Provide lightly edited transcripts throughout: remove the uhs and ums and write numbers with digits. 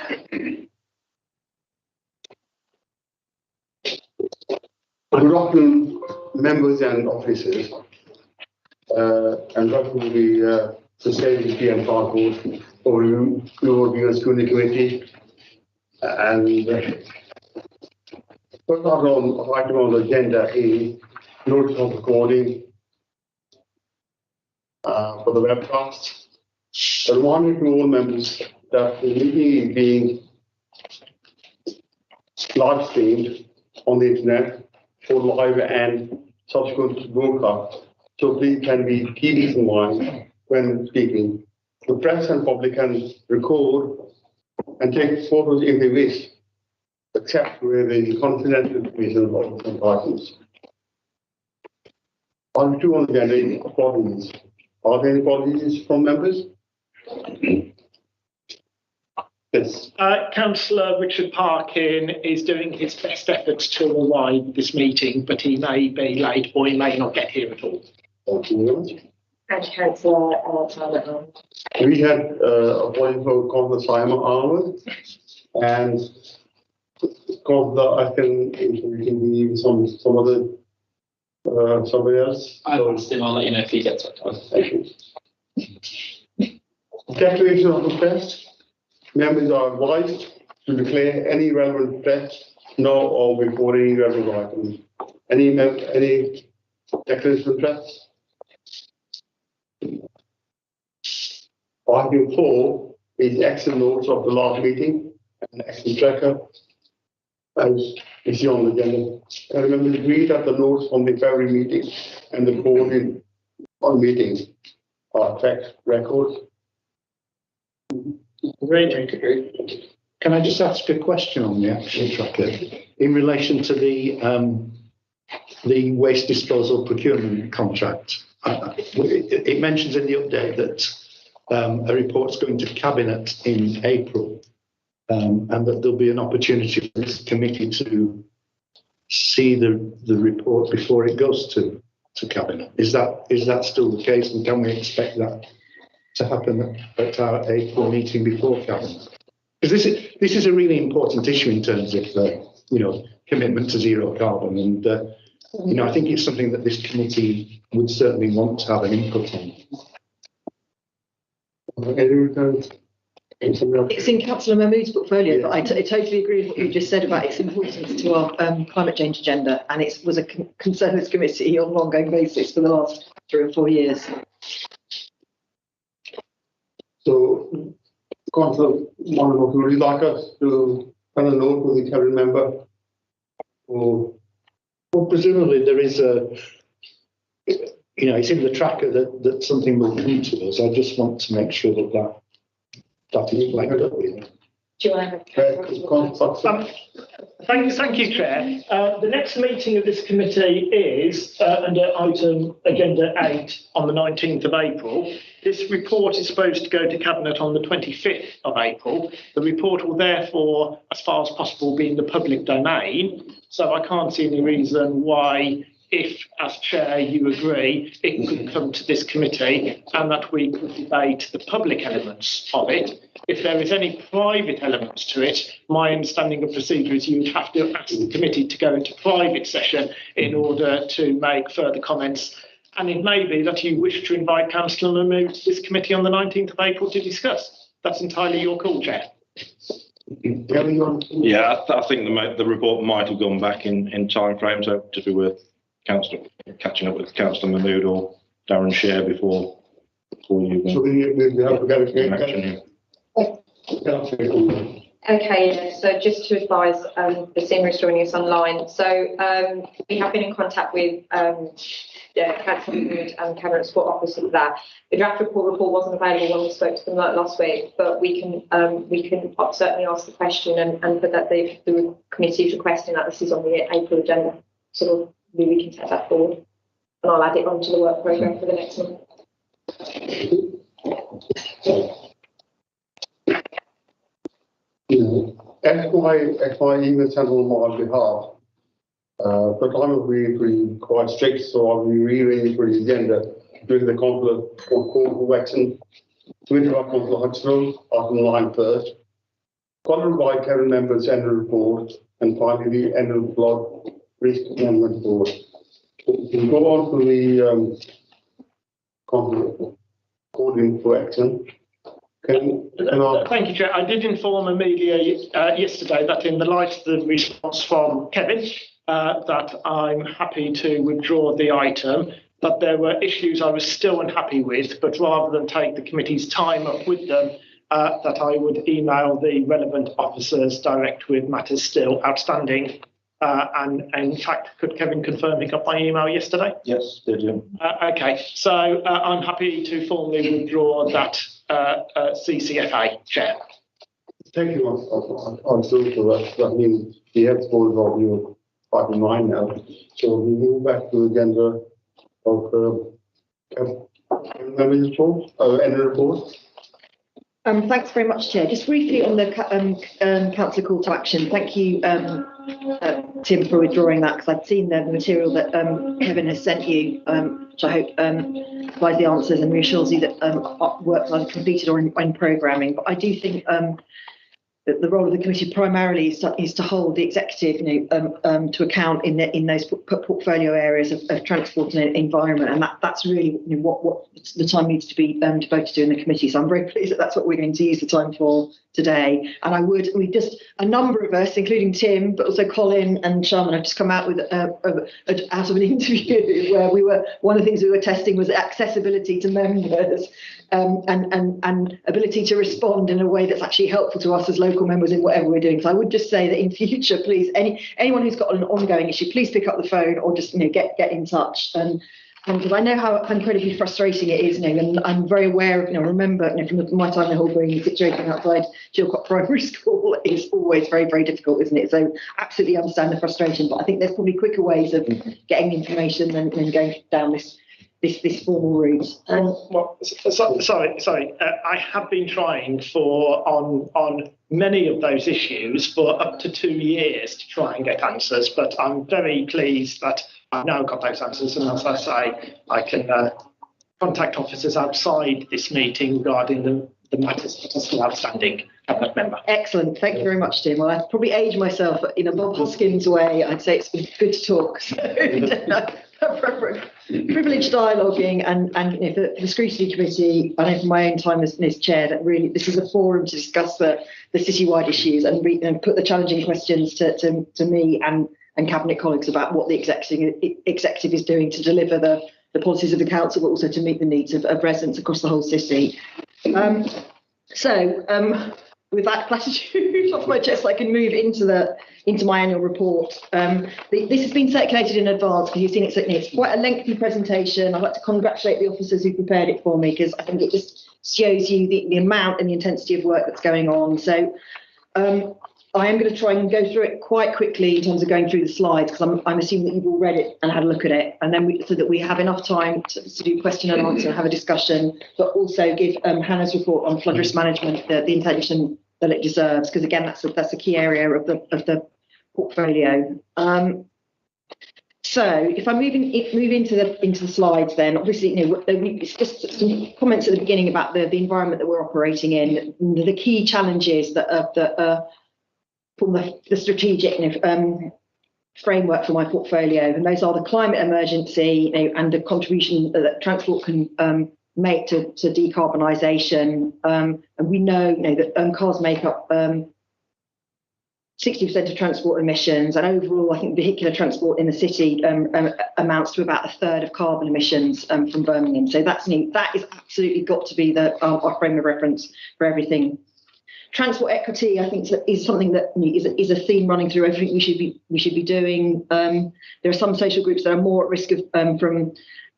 Good afternoon, members and officers, and welcome to the Sustainability and Transport Overview and Scrutiny Committee. And first item on the agenda is notice of recording for the webcast. A reminder to all members that the meeting is being live streamed on the internet for live and subsequent broadcast. So please keep this in mind when speaking. The press and public can record and take photos if they wish, except where there is confidential information of the parties. Item 2 on the agenda is apologies. Are there any apologies from members? Yes. Councillor Richard Parkin is doing his best efforts to arrive at this meeting, but he may be late or he may not get here at all. Thank you very much. And Councillor Simon Arnold. We had a point for Councillor Simon Arnold, and Councillor, I can introduce some other somebody else. I've asked him. I'll let you know if he gets it. Thank you. Declaration of request. Members are advised to declare any relevant threats now or before any relevant items. Any declaration of threats? Item 4 is Excel notes of the last meeting and Excel tracker, as you see on the agenda. And remember to agree that the notes from the February meeting and the board on meetings are tracked records. Great. Can I just ask a question on the action tracker in relation to the waste disposal procurement contract? It mentions in the update that a report's going to Cabinet in April, and that there'll be an opportunity for this committee to see the report before it goes to Cabinet. Is that still the case, and can we expect that to happen at our April meeting before Cabinet? Because this is a really important issue in terms of commitment to zero carbon, and I think it's something that this committee would certainly want to have an input on. It's in Councillor Mahmood's portfolio, but I totally agree with what you just said about its importance to our climate change agenda, and it was a concern of this committee on an ongoing basis for the last 3 or 4 years. So, Councillor, would you like us to kind of note with the Cabinet member? Or well, presumably there is it's in the tracker that something will come to us. I just want to make sure that is flagged up. Do you want to Thank you, Chair. The next meeting of this committee is under item agenda 8 on the 19th of April. This report is supposed to go to Cabinet on the 25th of April. The report will therefore, as far as possible, be in the public domain. So I can't see any reason why, if as Chair you agree, it could come to this committee and that we could debate the public elements of it. If there is any private elements to it, my understanding of procedure is you would have to ask the committee to go into private session in order to make further comments. And it may be that you wish to invite Councillor Mahmood to this committee on the 19th of April to discuss. That's entirely your call, Chair. Yeah, I think the report might have gone back in time frame, so it'd be worth catching up with Councillor Mahmood or Darren Share before you. so we have to get action. Okay, yeah. So just to advise the senior is joining us online. So we have been in contact with Councillor Mahmood and Cabinet Support Officer for that. The draft report wasn't available when we spoke to them last week, but we can certainly ask the question and put that the committee is requesting that this is on the April agenda. So we can take that forward, and I'll add it onto the work programme for the next month. XY even sent on my behalf, but I'm really quite strict, so I'll be rearranging for the agenda during the call to action to interrupt Councillor Hudson after the line first. followed by Kevin members' annual report, and finally the annual flood risk management report. We'll go on to the calling for action. Thank you, Chair. I did inform Amelia yesterday that in the light of the response from Kevin, that I'm happy to withdraw the item, that there were issues I was still unhappy with, but rather than take the committee's time up with them, that I would email the relevant officers direct with matters still outstanding. And in fact, could Kevin confirm he got my email yesterday? Yes, did you? Okay, so I'm happy to formally withdraw that CCFA, Chair. Thank you, I'm sorry for that. That means we have spoiled of your item 9 now. So we move back to the agenda of members' report, annual report. Thanks very much, Chair. Just briefly on the councillor call to action. Thank you, Tim, for withdrawing that, because I've seen the material that Kevin has sent you, which I hope provides the answers and reassures you that work are completed or in programming. But I do think that the role of the committee primarily is to hold the executive, to account in those portfolio areas of transport and environment, and that's really what the time needs to be devoted to in the committee. So I'm very pleased that that's what we're going to use the time for today. And we just, a number of us, including Tim, but also Colin and Sharman, have just come out with out of an interview where one of the things we were testing was accessibility to members. And ability to respond in a way that's actually helpful to us as local members in whatever we're doing. So I would just say that in future, please, anyone who's got an ongoing issue, please pick up the phone or just get in touch. And because I know how incredibly frustrating it is, and I'm very aware of, remember from my time in Hull Green, the situation outside Chilcot Primary School is always very, very difficult, isn't it? So absolutely understand the frustration, but I think there's probably quicker ways of getting information than going down this formal route. Sorry. I have been trying on many of those issues for up to 2 years to try and get answers, but I'm very pleased that I've now got those answers, and as I say, I can contact officers outside this meeting regarding the matters that are still outstanding. Member. Excellent. Thank you very much, Tim. Well, I've probably aged myself in a Bob Hoskins way. I'd say it's been good to talk. So, privileged dialoguing and for the scrutiny committee, I know from my own time as chair that really this is a forum to discuss the citywide issues and put the challenging questions to me and cabinet colleagues about what the executive is doing to deliver the policies of the council, but also to meet the needs of residents across the whole city. With that gratitude off my chest, I can move into my annual report. This has been circulated in advance because you've seen it's quite a lengthy presentation. I'd like to congratulate the officers who prepared it for me, because I think it just shows you the amount and the intensity of work that's going on. So I am going to try and go through it quite quickly in terms of going through the slides, because I'm assuming that you've all read it and had a look at it, and then so that we have enough time to do question and answer and have a discussion, but also give Hannah's report on flood risk management the attention that it deserves, because again that's a key area of the portfolio. So if I move into the slides, then obviously it's just some comments at the beginning about the environment that we're operating in, the key challenges that from the strategic framework for my portfolio, and those are the climate emergency and the contribution that transport can make to decarbonisation. And we know that cars make up 60% of transport emissions, and overall, I think vehicular transport in the city amounts to about a third of carbon emissions from Birmingham. So that is absolutely got to be our frame of reference for everything. Transport equity, I think, is something that is a theme running through everything we should be doing. There are some social groups that are more at risk of from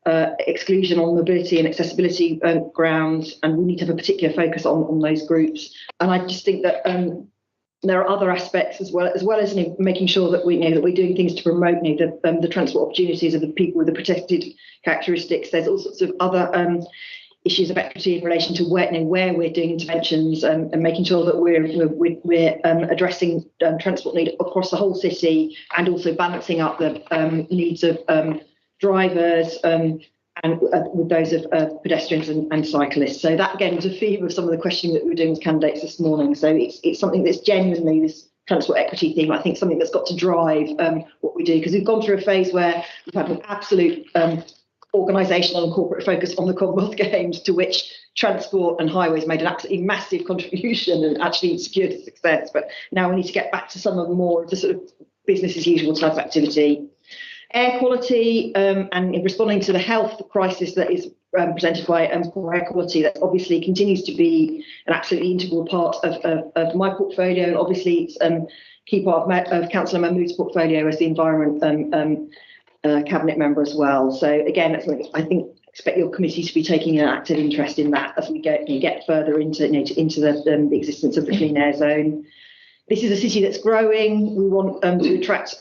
exclusion on mobility and accessibility grounds, and we need to have a particular focus on those groups. And I just think that there are other aspects as well as making sure that we're doing things to promote the transport opportunities of the people with the protected characteristics. There's all sorts of other issues of equity in relation to where we're doing interventions and making sure that we're addressing transport need across the whole city, and also balancing up the needs of drivers and and with those of pedestrians and cyclists. So that again was a theme of some of the questioning that we were doing with candidates this morning. So it's something that's genuinely this transport equity theme. I think something that's got to drive what we do, because we've gone through a phase where we've had an absolute organisational and corporate focus on the Commonwealth Games, to which transport and highways made an absolutely massive contribution and actually secured success. But now we need to get back to some of the more of the sort of business as usual type of activity. Air quality, and in responding to the health crisis that is presented by poor air quality, that obviously continues to be an absolutely integral part of my portfolio, and obviously it's a key part of Councillor Mahmood's portfolio as the Environment Cabinet member as well. So again, that's something I think expect your committee to be taking an active interest in that as we get further into the existence of the clean air zone. This is a city that's growing. We want to attract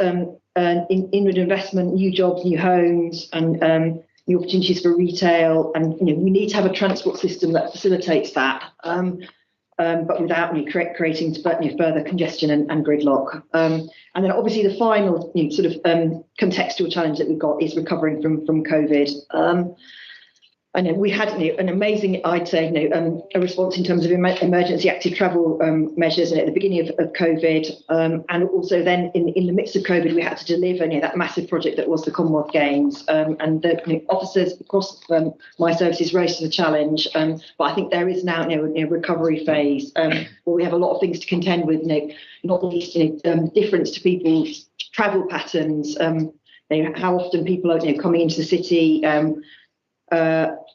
inward investment, new jobs, new homes, and new opportunities for retail. And we need to have a transport system that facilitates that, but without creating further congestion and gridlock. And then obviously the final sort of contextual challenge that we've got is recovering from COVID. I know we had an amazing, I'd say, a response in terms of emergency active travel measures at the beginning of COVID, and also then in the midst of COVID, we had to deliver that massive project that was the Commonwealth Games, and the officers across my services rose to the challenge. But I think there is now a recovery phase where we have a lot of things to contend with, not least difference to people's travel patterns, how often people are coming into the city.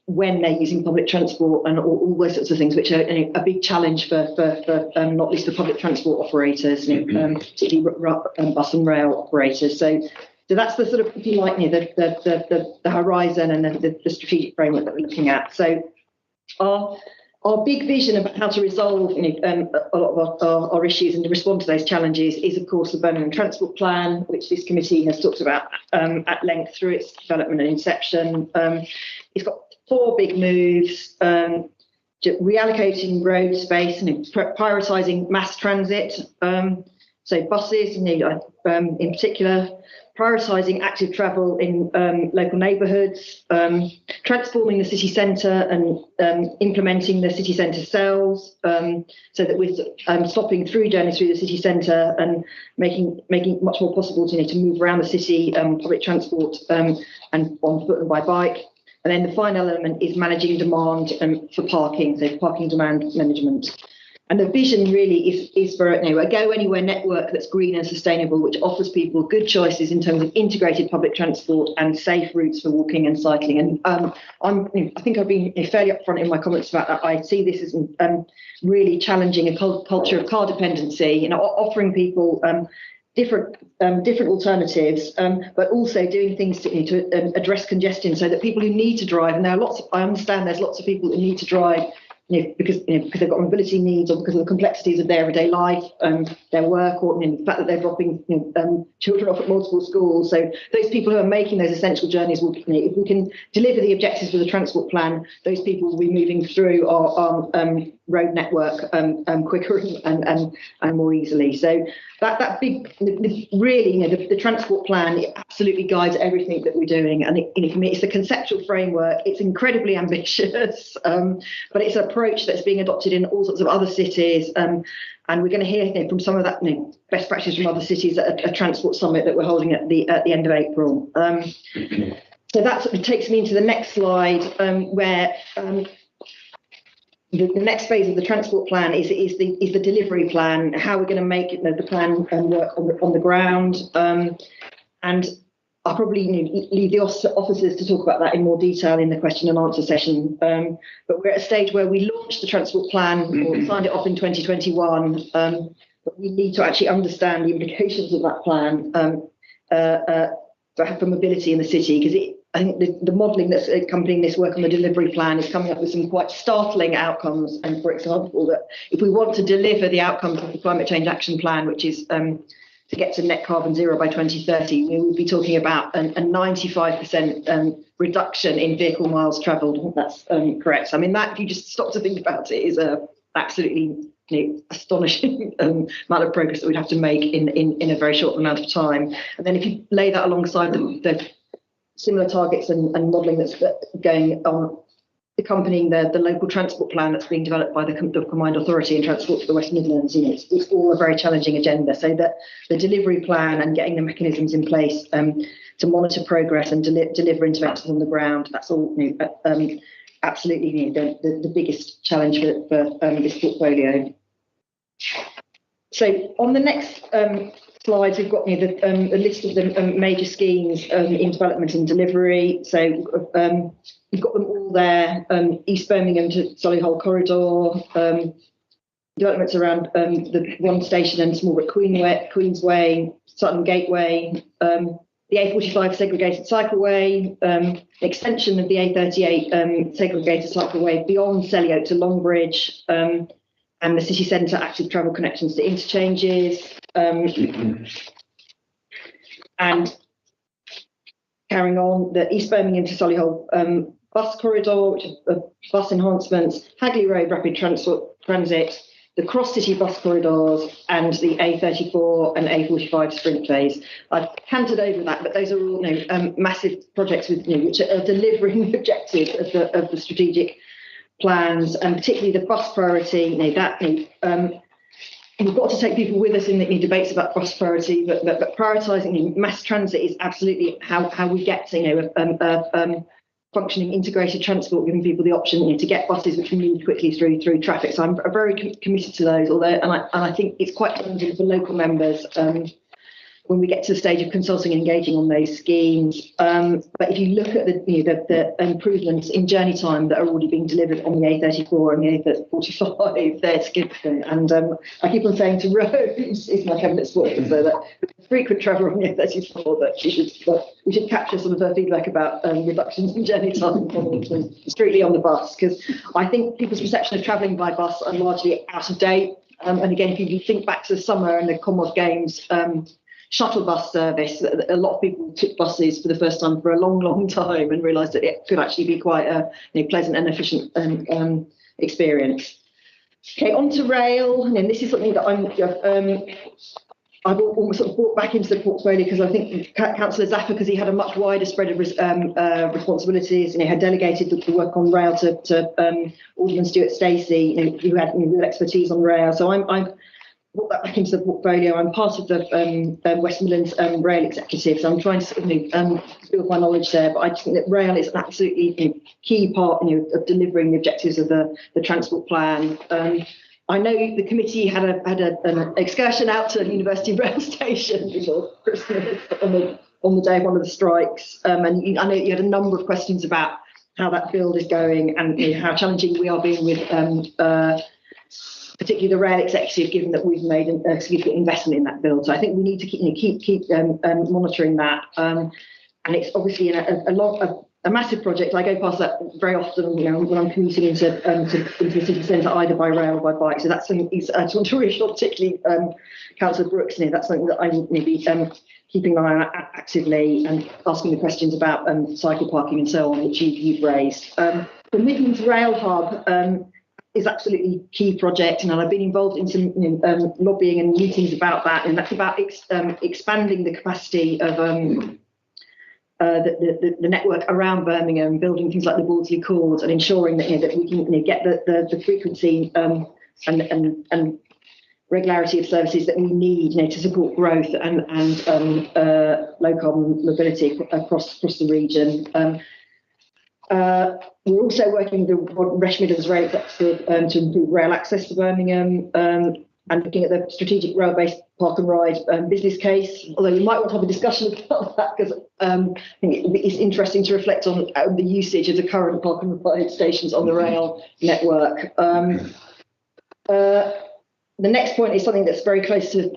When they're using public transport and all those sorts of things, which are a big challenge for not least the public transport operators, particularly bus and rail operators. So that's the sort of, if you like, the horizon and the strategic framework that we're looking at. So our big vision about how to resolve a lot of our issues and to respond to those challenges is, of course, the Birmingham Transport Plan, which this committee has talked about at length through its development and inception. It's got 4 big moves: reallocating road space and prioritising mass transit, so buses, in particular, prioritising active travel in local neighbourhoods, transforming the city centre and implementing the city centre cells, so that we're stopping through journeys through the city centre and making it much more possible to move around the city, public transport and on foot and by bike. And then the final element is managing demand for parking, so parking demand management. And the vision really is for a go anywhere network that's green and sustainable, which offers people good choices in terms of integrated public transport and safe routes for walking and cycling. And I think I've been fairly upfront in my comments about that. I see this as really challenging a culture of car dependency, offering people different alternatives, but also doing things to address congestion, so that people who need to drive, and there are I understand there's lots of people who need to drive because they've got mobility needs, or because of the complexities of their everyday life, their work, or the fact that they're dropping children off at multiple schools. So those people who are making those essential journeys will, if we can deliver the objectives of the transport plan, those people will be moving through our road network quicker and more easily. So that big, really, the transport plan, it absolutely guides everything that we're doing, and it's a conceptual framework. It's incredibly ambitious, but it's an approach that's being adopted in all sorts of other cities, and we're going to hear from some of that best practice from other cities at a transport summit that we're holding at the end of April. So that sort of takes me into the next slide, where the next phase of the transport plan is the delivery plan, how we're going to make the plan work on the ground. And I'll probably leave the officers to talk about that in more detail in the question and answer session. But we're at a stage where we launched the transport plan, or signed it off in 2021. But we need to actually understand the implications of that plan for mobility in the city, because I think the modelling that's accompanying this work on the delivery plan is coming up with some quite startling outcomes. And for example, that if we want to deliver the outcomes of the Climate Change Action Plan, which is to get to net carbon zero by 2030, we would be talking about a 95% reduction in vehicle miles travelled. That's correct. I mean, that, if you just stop to think about it, is a absolutely astonishing amount of progress that we'd have to make in a very short amount of time. And then if you lay that alongside the similar targets and modelling that's going on, accompanying the local transport plan that's being developed by the Combined Authority and Transport for the West Midlands. You know, it's all a very challenging agenda. So that the delivery plan and getting the mechanisms in place to monitor progress and deliver interventions on the ground, that's all absolutely the biggest challenge for this portfolio. So on the next slides, we've got a list of the major schemes in development and delivery. So we've got them all there. East Birmingham to Solihull Corridor, developments around the One Station and Smallbrook Queensway, Sutton Gateway, the A45 segregated cycleway, extension of the A38 segregated cycleway beyond Selly Oak to Longbridge, and the city centre active travel connections to interchanges, and carrying on, the East Birmingham to Solihull bus corridor, which is bus enhancements, Hagley Road rapid transit, the cross-city bus corridors, and the A34 and A45 sprint phase. I've cantered over that, but those are all massive projects with which are delivering the objectives of the strategic plans, and particularly the bus priority. We've got to take people with us in the debates about bus priority, but prioritising mass transit is absolutely how we get to functioning integrated transport, giving people the option to get buses which can move quickly through traffic. So I'm very committed to those. And I think it's quite challenging for local members when we get to the stage of consulting and engaging on those schemes. But if you look at the improvements in journey time that are already being delivered on the A34 and the A45, they're significant. And I keep on saying to Rose, is my cabinet spokesperson, so that frequent traveller on the A34, that we should capture some of her feedback about reductions in journey time strictly on the bus, because I think people's perception of travelling by bus are largely out of date. And again, if you think back to the summer and the Commonwealth Games, shuttle bus service, a lot of people took buses for the first time for a long time and realised that it could actually be quite a pleasant and efficient experience. Okay, on to rail, and this is something that I've almost sort of brought back into the portfolio, because I think Councillor Zaffer, because he had a much wider spread of responsibilities, and he had delegated the work on rail to Alderman Stuart Stacey, who had real expertise on rail. So I've brought that back into the portfolio. I'm part of the West Midlands Rail Executive, so I'm trying to sort of build my knowledge there. But I just think that rail is an absolutely key part of delivering the objectives of the transport plan. I know the committee had an excursion out to the University Rail Station before Christmas on the day of one of the strikes, and I know you had a number of questions about how that build is going and how challenging we are being with particularly the rail executive, given that we've made a significant investment in that build. So I think we need to keep monitoring that. And it's obviously a massive project. I go past that very often, when I'm commuting into the city centre, either by rail or by bike. So that's something I just want to reassure, particularly Councillor Brooks. That's something that I will be keeping an eye on actively and asking the questions about cycle parking and so on, which you've raised. The Midlands Rail Hub is absolutely key project, and I've been involved in some lobbying and meetings about that, and that's about expanding the capacity of the network around Birmingham, building things like the Bordesley Chords, and ensuring that that we can get the frequency and regularity of services that we need to support growth and low carbon mobility across the region. We're also working with the West Midlands Rail Executive to improve rail access to Birmingham, and looking at the strategic rail-based park and ride business case. Although we might want to have a discussion about that, because I think it's interesting to reflect on the usage of the current park and ride stations on the rail network. The next point is something that's very close to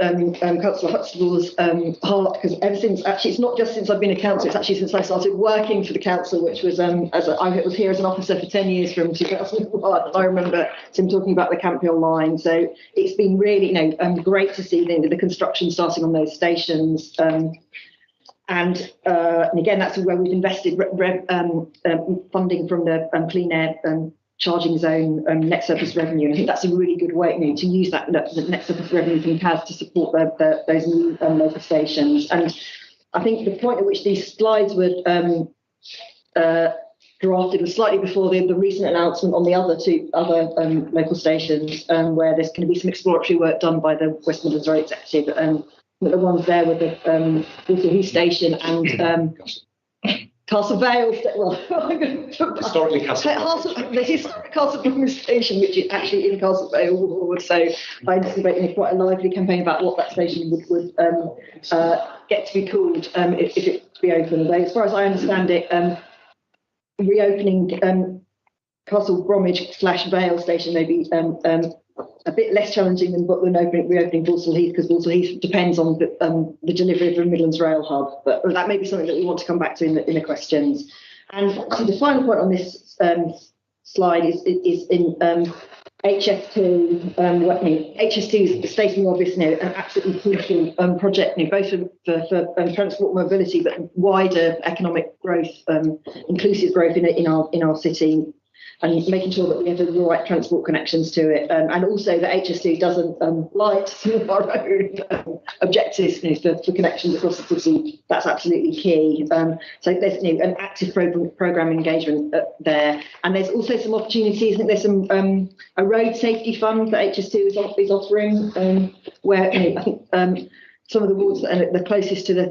Councillor Huxtable's heart, because ever since, actually, it's not just since I've been a councillor, it's actually since I started working for the council, which was I was here as an officer for 10 years from 2001. And I remember Tim talking about the Campion line. So it's been really, great to see the construction starting on those stations. And again, that's where we've invested funding from the Clean Air charging zone net surplus revenue. And I think that's a really good way to use the net surplus revenue from CAS to support those new local stations. And I think the point at which these slides were drafted was slightly before the recent announcement on the other local stations, where there's going to be some exploratory work done by the West Midlands Road Executive. The ones there with the Walsall Heath Station and Castle Vale. Historically the historic Castle Vale Station, which is actually in Castle Vale Ward. So I anticipate quite a lively campaign about what that station would get to be called if it to be open. Although, as far as I understand it, reopening Castle Bromwich / Vale Station may be a bit less challenging than reopening Walsall Heath, because Walsall Heath depends on the delivery of the Midlands Rail Hub. But that may be something that we want to come back to in the questions. And the final point on this slide is in HS2. HS2 is stating obvious, an absolutely crucial project, both for transport mobility, but wider economic growth, inclusive growth in our city, and making sure that we have the right transport connections to it, and also that HS2 doesn't light some of our own objectives for connections across the city. That's absolutely key. So there's an active program engagement there, and there's also some opportunities. I think there's some a road safety fund that HS2 is offering, where I think some of the wards that are the closest to the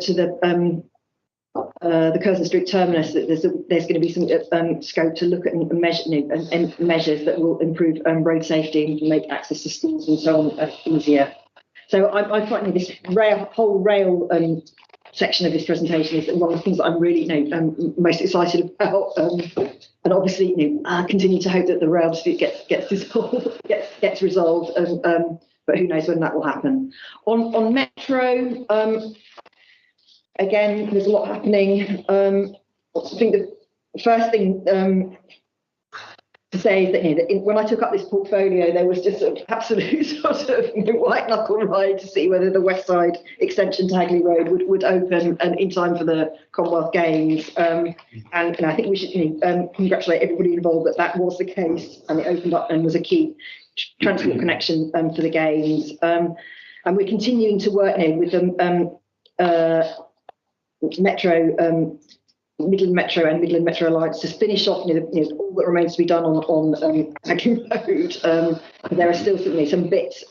Curzon Street terminus, there's going to be some scope to look at and measures that will improve road safety and make access to schools and so on easier. So I find this whole rail section of this presentation is one of the things that I'm really most excited about, and obviously continue to hope that the rail dispute gets resolved, but who knows when that will happen. On Metro. Again, there's a lot happening. I think the first thing to say is that, when I took up this portfolio, there was just an absolute white knuckle ride to see whether the West Side extension to Hagley Road would open in time for the Commonwealth Games. And I think we should congratulate everybody involved that was the case, and it opened up and was a key transport connection for the Games. And we're continuing to work with them. Midland Metro and Midland Metro Alliance to finish off all that remains to be done on Hagley Road. There are still some bits,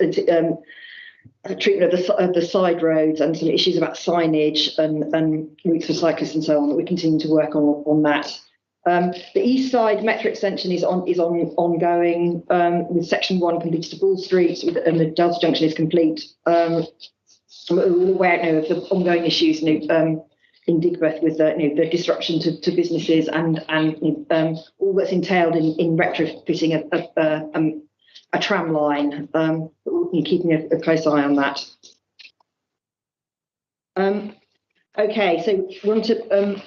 treatment of the side roads, and some issues about signage and routes for cyclists and so on, that we're continuing to work on that. The East Side Metro extension is ongoing, with section 1 completed to Bull Street, and the Delta Junction is complete. We're all aware of the ongoing issues in Digbeth with the disruption to businesses and all that's entailed in retrofitting a tram line. Keeping a close eye on that. Okay, so we're on to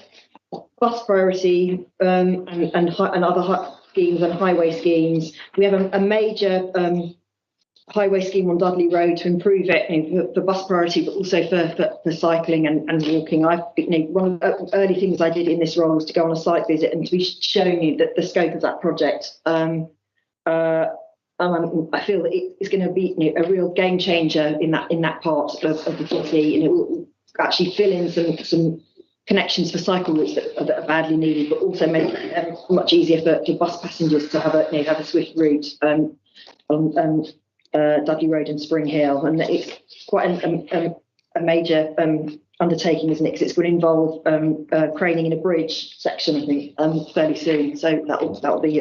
bus priority and other schemes and highway schemes. We have a major highway scheme on Dudley Road to improve it for bus priority, but also for cycling and walking. One of the early things I did in this role was to go on a site visit and to be showing you the scope of that project. I feel that it's going to be a real game changer in that part of the city, and it will actually fill in some connections for cycle routes that are badly needed, but also make it much easier for bus passengers to have a swift route on Dudley Road and Spring Hill. And it's quite a major undertaking, isn't it? Because it's going to involve craning in a bridge section, I think, fairly soon. So that'll be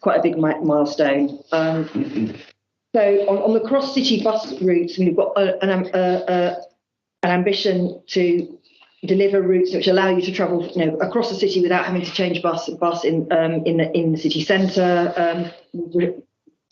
quite a big milestone. So on the cross-city bus routes, we've got an ambition to deliver routes which allow you to travel across the city without having to change bus in the city centre.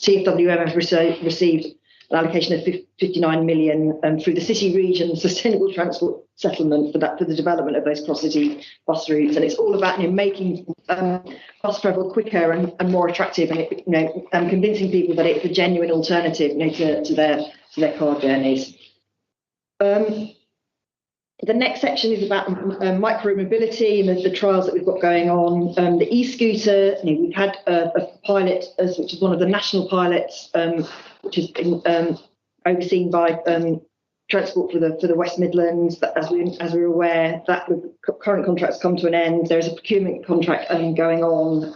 TfWM have received an allocation of 59 million through the City Region Sustainable Transport Settlement for the development of those cross-city bus routes, and it's all about making bus travel quicker and more attractive, and convincing people that it's a genuine alternative to their car journeys. The next section is about micro-mobility and the trials that we've got going on. The e-scooter, we've had a pilot, which is one of the national pilots, which has been overseen by transport for the West Midlands. That, as we're aware, that the current contracts come to an end. There is a procurement contract going on,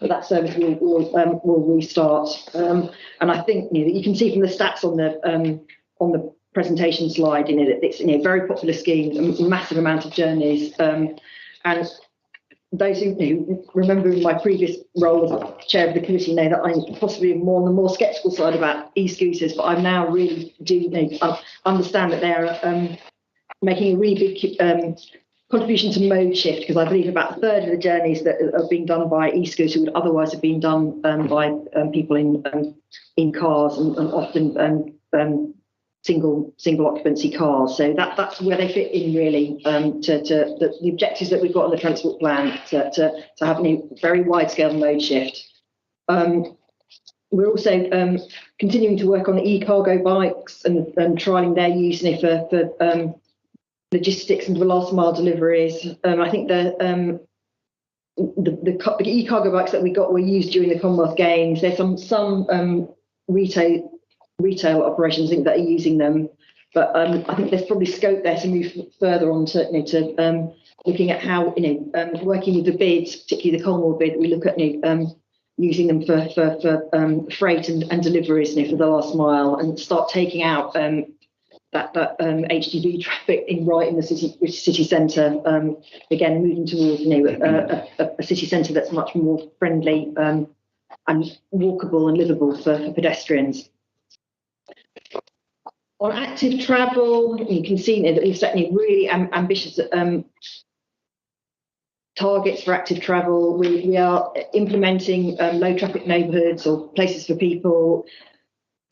but that service will restart. And I think that you can see from the stats on the presentation slide, that it's a very popular scheme, a massive amount of journeys, and those who remember my previous role as chair of the committee know that I'm possibly more on the more sceptical side about e-scooters, but I now really do understand that they're making a really big contribution to mode shift, because I believe about a third of the journeys that are being done by e-scooter would otherwise have been done by people in cars and often single occupancy cars. So that's where they fit in really, to the objectives that we've got on the transport plan to have a very wide scale mode shift. We're also continuing to work on the e-cargo bikes and trialling their use for logistics and for last mile deliveries. I think the e-cargo bikes that we got were used during the Commonwealth Games. There's some retail operations that are using them, but I think there's probably scope there to move further on to looking at how working with the bids, particularly the Colmore bid, we look at using them for freight and deliveries for the last mile, and start taking out that HGV traffic right in the city centre. Again, moving towards a city centre that's much more friendly and walkable and livable for pedestrians. On active travel, you can see that we've set really ambitious targets for active travel. We are implementing low traffic neighbourhoods or places for people.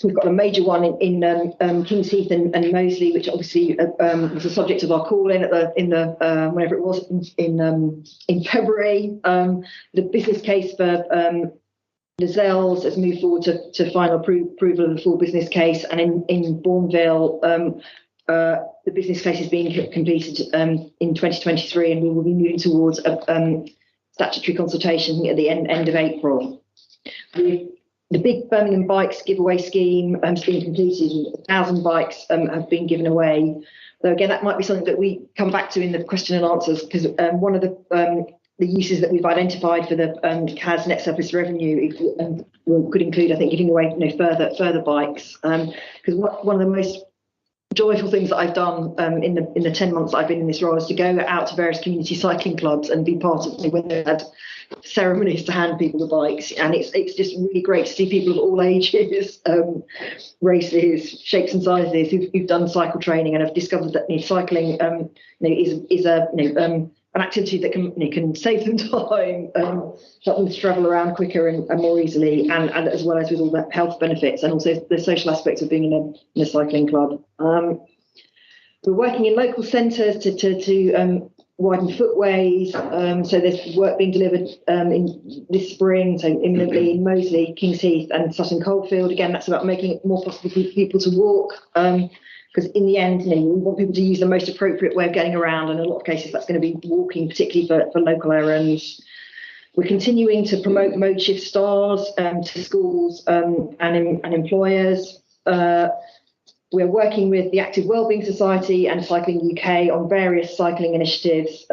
We've got a major one in Kings Heath and Moseley, which obviously was the subject of our call in whenever it was in February. The business case for Lascelles has moved forward to final approval of the full business case, and in Bourneville, the business case is being completed in 2023, and we will be moving towards a statutory consultation at the end of April. The big Birmingham Bikes giveaway scheme has been completed, and 1,000 bikes have been given away. Though again, that might be something that we come back to in the question and answers, because one of the uses that we've identified for the CAS net surplus revenue could include, I think, giving away further bikes. Because one of the most joyful things that I've done in the 10 months that I've been in this role is to go out to various community cycling clubs and be part of when they had ceremonies to hand people the bikes, and it's just really great to see people of all ages, races, shapes and sizes who've done cycle training and have discovered that cycling is an activity that can save them time, help them to travel around quicker and more easily, and as well as with all the health benefits and also the social aspects of being in a cycling club. We're working in local centres to widen footways. So there's work being delivered in this spring, so imminently in Moseley, Kings Heath and Sutton Coldfield. Again, that's about making it more possible for people to walk. Because in the end, we want people to use the most appropriate way of getting around, and in a lot of cases that's going to be walking, particularly for local errands. We're continuing to promote mode shift stars to schools and employers. We're working with the Active Wellbeing Society and Cycling UK on various cycling initiatives,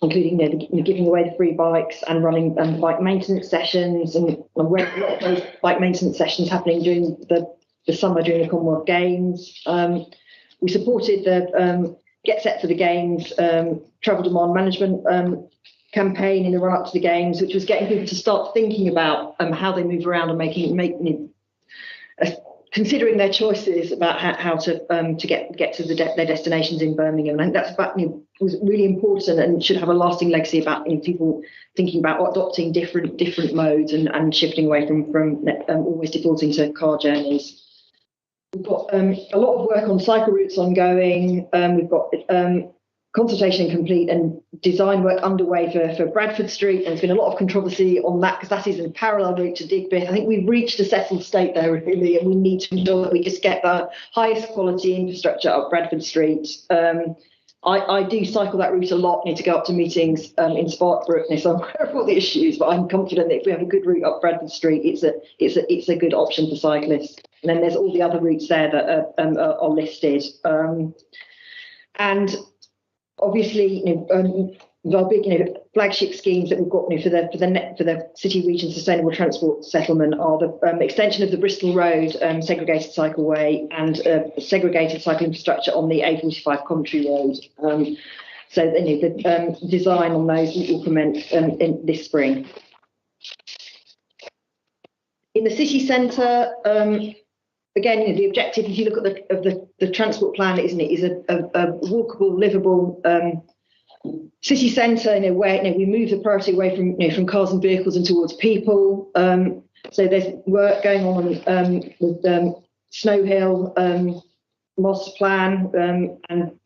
including giving away the free bikes and running bike maintenance sessions, and a lot of those bike maintenance sessions happening during the summer during the Commonwealth Games. We supported the Get Set for the Games travel demand management campaign in the run up to the Games, which was getting people to start thinking about how they move around and considering their choices about how to get to their destinations in Birmingham. And that's was really important and should have a lasting legacy about people thinking about adopting different modes and shifting away from always defaulting to car journeys. We've got a lot of work on cycle routes ongoing. We've got consultation complete and design work underway for Bradford Street. And there's been a lot of controversy on that because that is a parallel route to Digbeth. I think we've reached a settled state there really, and we need to ensure that we just get the highest quality infrastructure up Bradford Street. I do cycle that route a lot. I need to go up to meetings in Sparkbrook, so I'm aware of all the issues, but I'm confident that if we have a good route up Bradford Street, it's a good option for cyclists. And then there's all the other routes there that are listed. And obviously, our big, flagship schemes that we've got for the city region sustainable transport settlement are the extension of the Bristol Road segregated cycleway and segregated cycle infrastructure on the A45 Coventry Road. So the design on those will commence in this spring. In the city centre, again, the objective, if you look at the transport plan, is a walkable, livable city centre, where we move the priority away from cars and vehicles and towards people. So there's work going on with Snow Hill master plan, and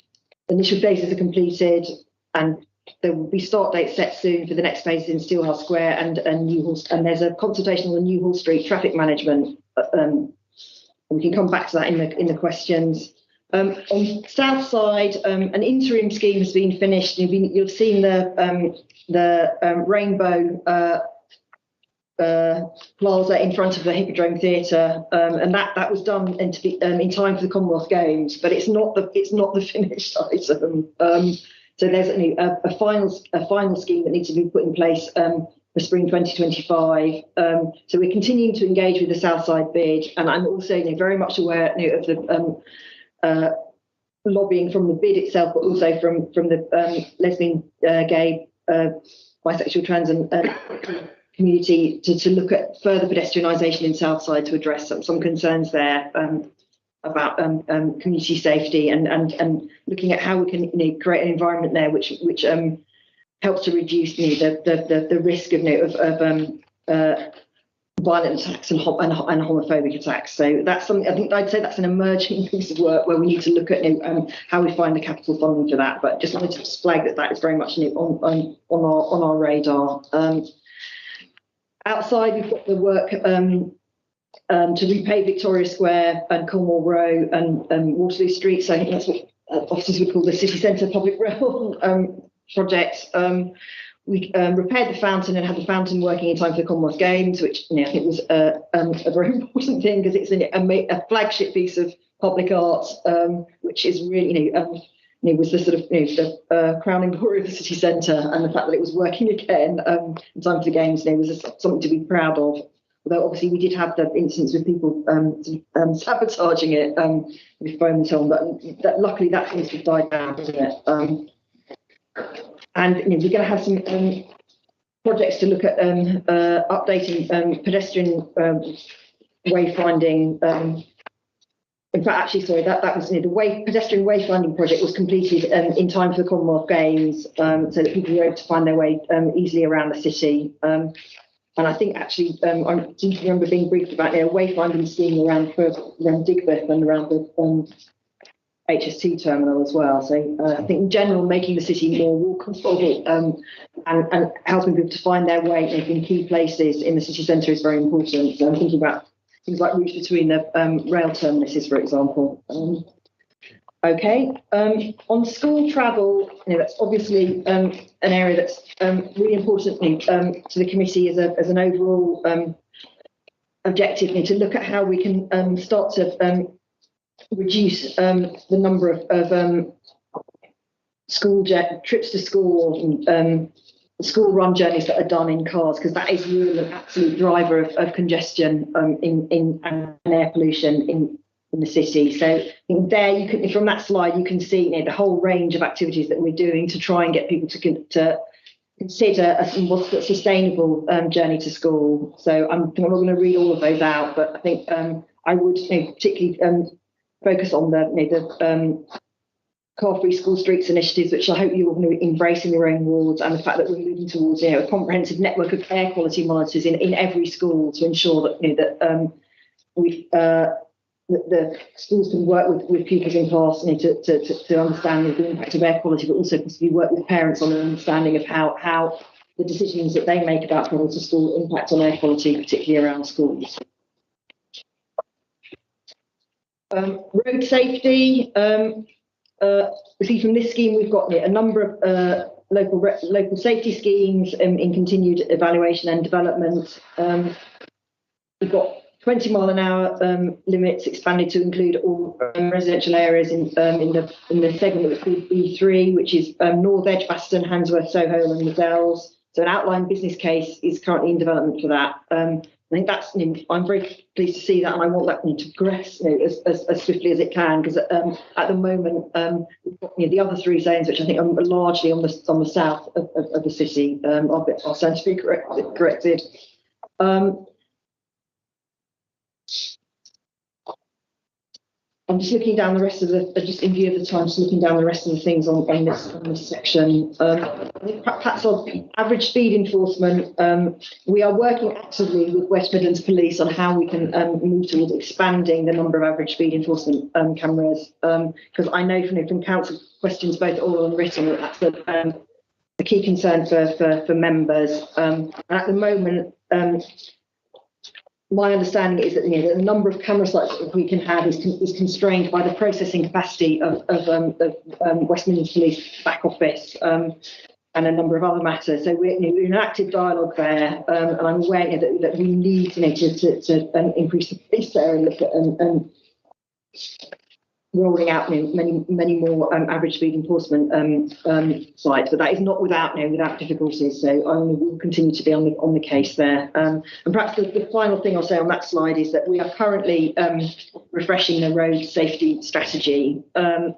initial phases are completed, and there will be start dates set soon for the next phases in Steelhouse Square and Newhall, and there's a consultation on the Newhall Street traffic management. We can come back to that in the questions. On South Side, an interim scheme has been finished. You've seen the Rainbow Plaza in front of the Hippodrome Theatre, and that was done in time for the Commonwealth Games, but it's not the finished item. So there's a final scheme that needs to be put in place for spring 2025. So we're continuing to engage with the Southside bid, and I'm also very much aware of the lobbying from the bid itself, but also from the lesbian, gay, bisexual, trans and community to look at further pedestrianisation in Southside to address some concerns there about community safety and looking at how we can create an environment there which helps to reduce the risk of violent attacks and homophobic attacks. So that's something, I think I'd say that's an emerging piece of work where we need to look at how we find the capital funding for that. But just wanted to flag that is very much on our radar. Outside, we've got the work to repave Victoria Square and Cornwall Row and Waterloo Street. So I think that's what officers would call the city centre public realm project. We repaired the fountain and had the fountain working in time for the Commonwealth Games, which I think was a very important thing because it's a flagship piece of public art, which is really, was the sort of the crowning glory of the city centre, and the fact that it was working again in time for the Games was something to be proud of. Although obviously we did have the instance with people sabotaging it with foam and so on, but that luckily that seems to have died down, doesn't it? And we're going to have some projects to look at updating pedestrian wayfinding. In fact, actually, sorry, that was the pedestrian wayfinding project was completed in time for the Commonwealth Games, so that people were able to find their way easily around the city. And I think actually, I seem to remember being briefed about a wayfinding scheme around Digbeth and around the HST terminal as well. So I think in general, making the city more walkable and helping people to find their way in key places in the city centre is very important. So I'm thinking about things like routes between the rail terminuses, for example. On school travel, that's obviously an area that's really important to the committee as an overall objective, to look at how we can start to reduce the number of school trips to school and school run journeys that are done in cars, because that is really an absolute driver of congestion and air pollution in the city. So there you can, from that slide, you can see the whole range of activities that we're doing to try and get people to consider what's a sustainable journey to school. So I'm not going to read all of those out, but I think I would particularly focus on the car-free school streets initiatives, which I hope you're going to embrace in your own wards, and the fact that we're moving towards a comprehensive network of air quality monitors in every school to ensure that the schools can work with pupils in class to understand the impact of air quality, but also possibly work with parents on an understanding of how the decisions that they make about travel to school impact on air quality, particularly around schools. Road safety. See, from this scheme, we've got a number of local safety schemes in continued evaluation and development. We've got 20 mile an hour limits expanded to include all residential areas in the segment that's called B3, which is North Edgbaston, Handsworth, Soho, and the Dells. So an outline business case is currently in development for that. I think that's, I'm very pleased to see that, and I want that to progress as swiftly as it can, because at the moment, the other three zones, which I think are largely on the south of the city, are starting to be corrected. I'm just looking down the rest of just in view of the time, just looking down the rest of the things on this section. I think perhaps on average speed enforcement, we are working actively with West Midlands Police on how we can move towards expanding the number of average speed enforcement cameras, because I know from council questions, both oral and written, that that's a key concern for members. And at the moment, my understanding is that the number of camera sites that we can have is constrained by the processing capacity of West Midlands Police back office and a number of other matters. So we're in an active dialogue there, and I'm aware that we need to increase the pace there and look at and rolling out many more average speed enforcement sites, but that is not without difficulties. So we'll continue to be on the case there. And perhaps the final thing I'll say on that slide is that we are currently refreshing the road safety strategy, and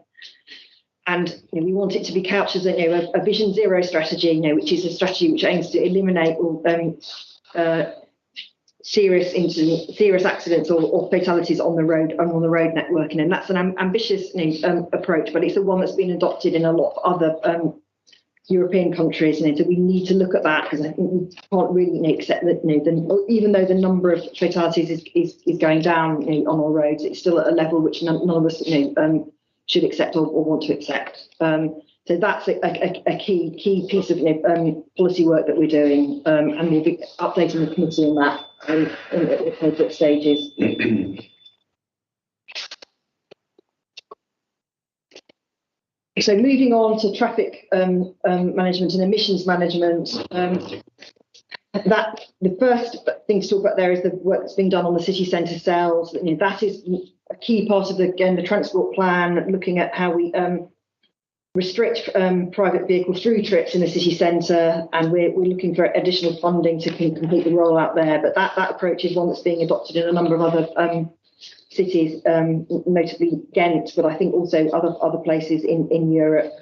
we want it to be couched as a Vision Zero strategy, which is a strategy which aims to eliminate all serious accidents or fatalities on the road networking, and that's an ambitious approach, but it's the one that's been adopted in a lot of other European countries, so we need to look at that, because I think we can't really accept that even though the number of fatalities is going down on our roads, it's still at a level which none of us should accept or want to accept. So that's a key piece of policy work that we're doing, and we'll be updating the committee on that at appropriate stages. So moving on to traffic management and emissions management. That the first thing to talk about there is the work that's being done on the city centre cells. That is a key part of the transport plan, looking at how we restrict private vehicle through trips in the city centre, and we're looking for additional funding to complete the rollout there. But that approach is one that's being adopted in a number of other cities, notably Ghent, but I think also other places in Europe.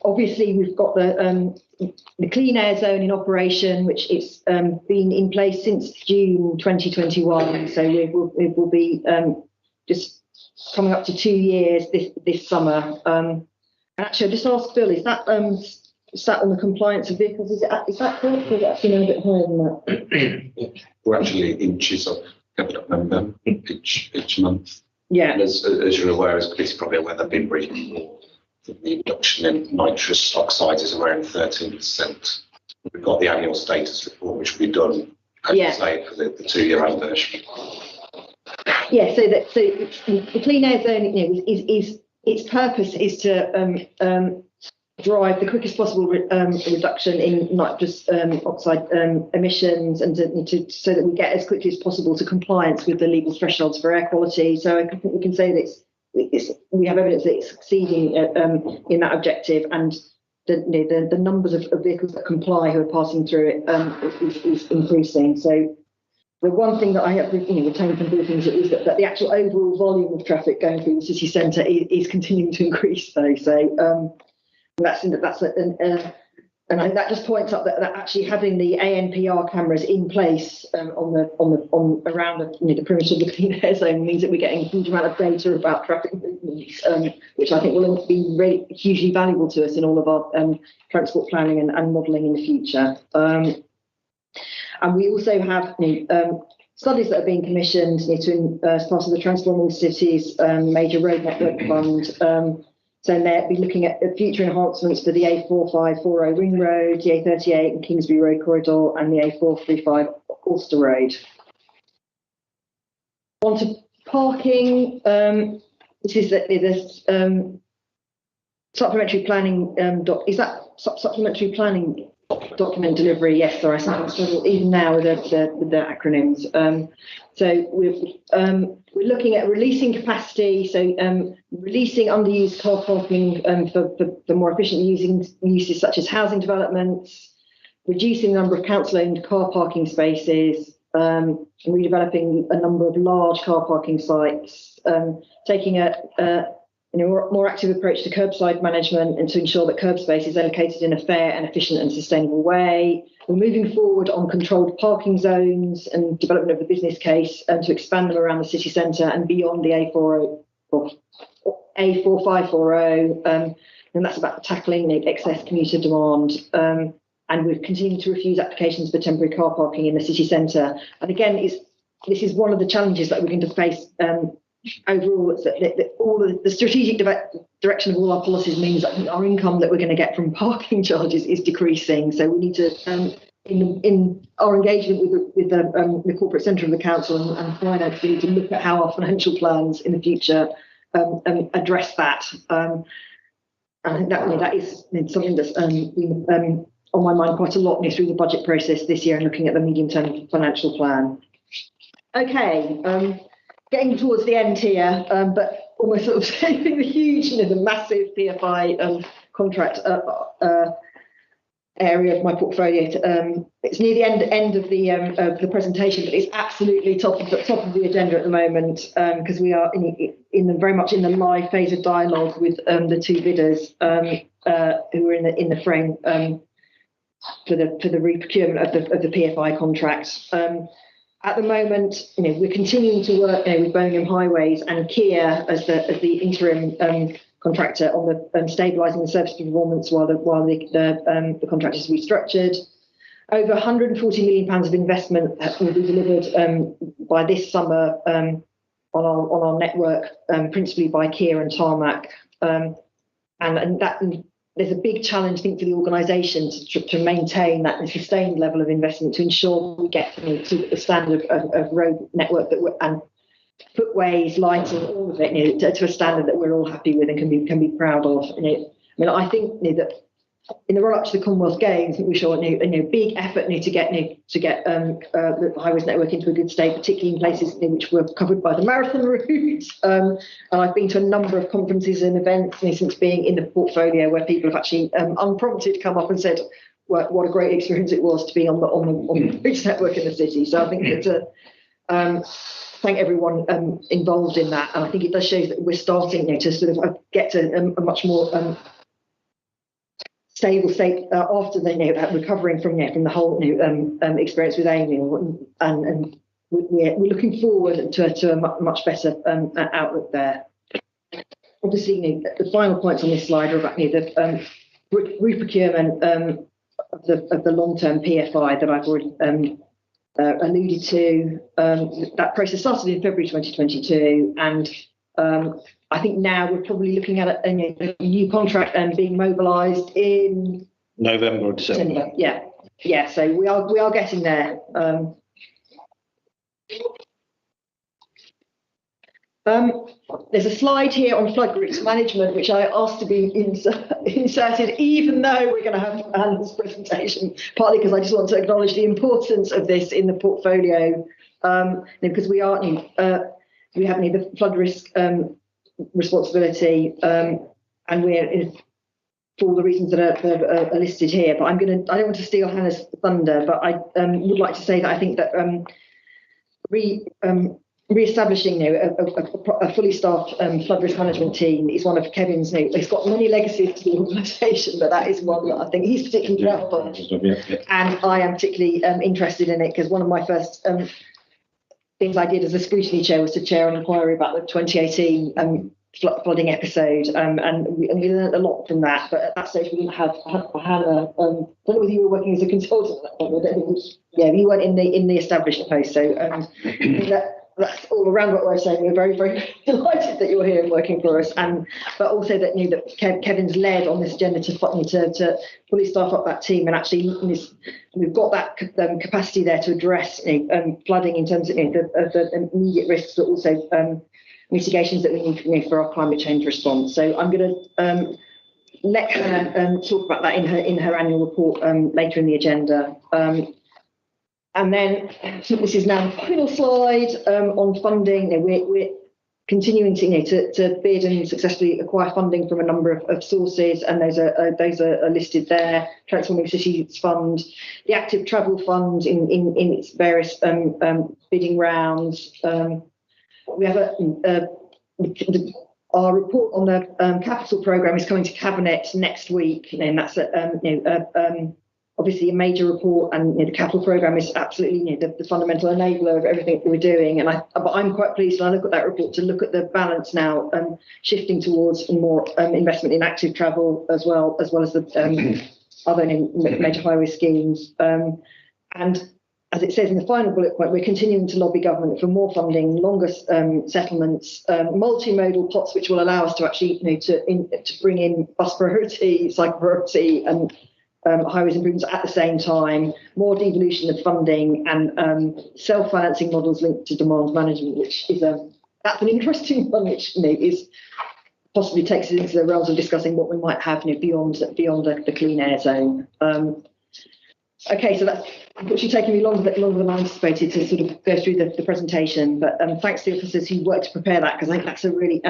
Obviously, we've got the clean air zone in operation, which it's been in place since June 2021. So it will be just coming up to 2 years this summer. And actually, I just asked Bill, is that sat on the compliance of vehicles? Is that correct? Or is it actually a bit higher than that? We're actually inches of cabinet member each month. Yeah. And as you're aware, it's probably aware they've been reading more. The reduction in nitrous oxides is around 13%. We've got the annual status report, which will be done, as you say, for the 2-year anniversary. Yeah, so the clean air zone, is its purpose is to drive the quickest possible reduction in nitrous oxide emissions, and so that we get as quickly as possible to compliance with the legal thresholds for air quality. So I think we can say that we have evidence that it's succeeding in that objective, and the numbers of vehicles that comply who are passing through it is increasing. So the one thing that I have retained from briefings is that the actual overall volume of traffic going through the city centre is continuing to increase, though. So and I think that just points up that actually having the ANPR cameras in place around the perimeter of the clean air zone means that we're getting a huge amount of data about traffic movements, which I think will be really hugely valuable to us in all of our transport planning and modelling in the future. And we also have studies that are being commissioned as part of the Transforming Cities Major Road Network Fund. So they'll be looking at future enhancements for the A4540 Ring Road, the A38 and Kingsbury Road Corridor, and the A435 Ulster Road. On to parking. This is the supplementary planning is that supplementary planning Document delivery, yes, sorry, I sometimes struggle even now with the acronyms. So we're looking at releasing capacity, so releasing underused car parking for more efficient uses such as housing developments, reducing the number of council-owned car parking spaces, and redeveloping a number of large car parking sites, taking a more active approach to curbside management and to ensure that curb space is allocated in a fair and efficient and sustainable way. We're moving forward on controlled parking zones and development of the business case to expand them around the city centre and beyond the A4540. And that's about tackling the excess commuter demand. And we're continuing to refuse applications for temporary car parking in the city centre. And again, this is one of the challenges that we're going to face overall. It's that all of the strategic direction of all our policies means that our income that we're going to get from parking charges is decreasing. So we need to, in our engagement with the corporate centre of the council and finance, we need to look at how our financial plans in the future address that. I think that is something that's been on my mind quite a lot through the budget process this year and looking at the medium-term financial plan. Okay, getting towards the end here, but almost sort of saving the huge, the massive PFI contract area of my portfolio. It's near the end of the presentation, but it's absolutely top of the agenda at the moment because we are very much in the live phase of dialogue with the two bidders who are in the frame for the re-procurement of the PFI contract. At the moment, we're continuing to work with Birmingham Highways and Kia as the interim contractor on the stabilising the service performance while the contract is restructured. Over £140 million of investment will be delivered by this summer on our network, principally by Kia and Tarmac, and that. There's a big challenge, I think, for the organisation to maintain that sustained level of investment to ensure we get to a standard of road network and footways, lighting, all of it, to a standard that we're all happy with and can be proud of. I think that in the run up to the Commonwealth Games, I think we saw a big effort to get the highways network into a good state, particularly in places which were covered by the marathon routes. And I've been to a number of conferences and events since being in the portfolio where people have actually unprompted come up and said what a great experience it was to be on the bridge network in the city. So I think that thank everyone involved in that, and I think it does show that we're starting to sort of get to a much more stable state after recovering from the whole experience with Amy, and we're looking forward to a much better outlook there. Obviously, the final points on this slide are about the re-procurement of the long-term PFI that I've already alluded to. That process started in February 2022, and I think now we're probably looking at a new contract and being mobilised in November or December. Yeah. So we are getting there. There's a slide here on flood routes management, which I asked to be inserted, even though we're going to have Anna's presentation, partly because I just want to acknowledge the importance of this in the portfolio, because we have the flood risk responsibility, and we're for all the reasons that are listed here. But I don't want to steal Hannah's thunder, but I would like to say that I think that re-establishing a fully staffed flood risk management team is one of Kevin's. He's got many legacies to the organisation, but that is one that I think he's particularly proud of. And I am particularly interested in it because one of my first things I did as a scrutiny chair was to chair an inquiry about the 2018 flooding episode, and we learned a lot from that. But at that stage, we didn't have Hannah. I don't know whether you were working as a consultant at that point. I don't think you weren't in the established post. So that's all around what we're saying. We're very, very delighted that you're here and working for us, but also that that Kevin's led on this agenda to fully staff up that team, and actually we've got that capacity there to address flooding in terms of the immediate risks, but also mitigations that we need for our climate change response. So I'm going to let her talk about that in her annual report later in the agenda. And then this is now the final slide on funding. We're continuing to bid and successfully acquire funding from a number of sources, and those are listed there. Transforming Cities Fund, the Active Travel Fund in its various bidding rounds. We have our report on the capital programme is coming to Cabinet next week, and that's obviously a major report, and the capital programme is absolutely the fundamental enabler of everything that we're doing. And but I'm quite pleased when I look at that report to look at the balance now shifting towards more investment in active travel as well as the other major highway schemes. And as it says in the final bullet point, we're continuing to lobby government for more funding, longer settlements, multimodal pots, which will allow us to actually to bring in bus priority, cycle priority, and highways improvements at the same time, more devolution of funding, and self-financing models linked to demand management, which is that's an interesting one, which is possibly takes us into the realms of discussing what we might have beyond the clean air zone. Okay, so that's unfortunately taken me longer than I anticipated to sort of go through the presentation, but thanks to the officers who worked to prepare that, because I think that's a really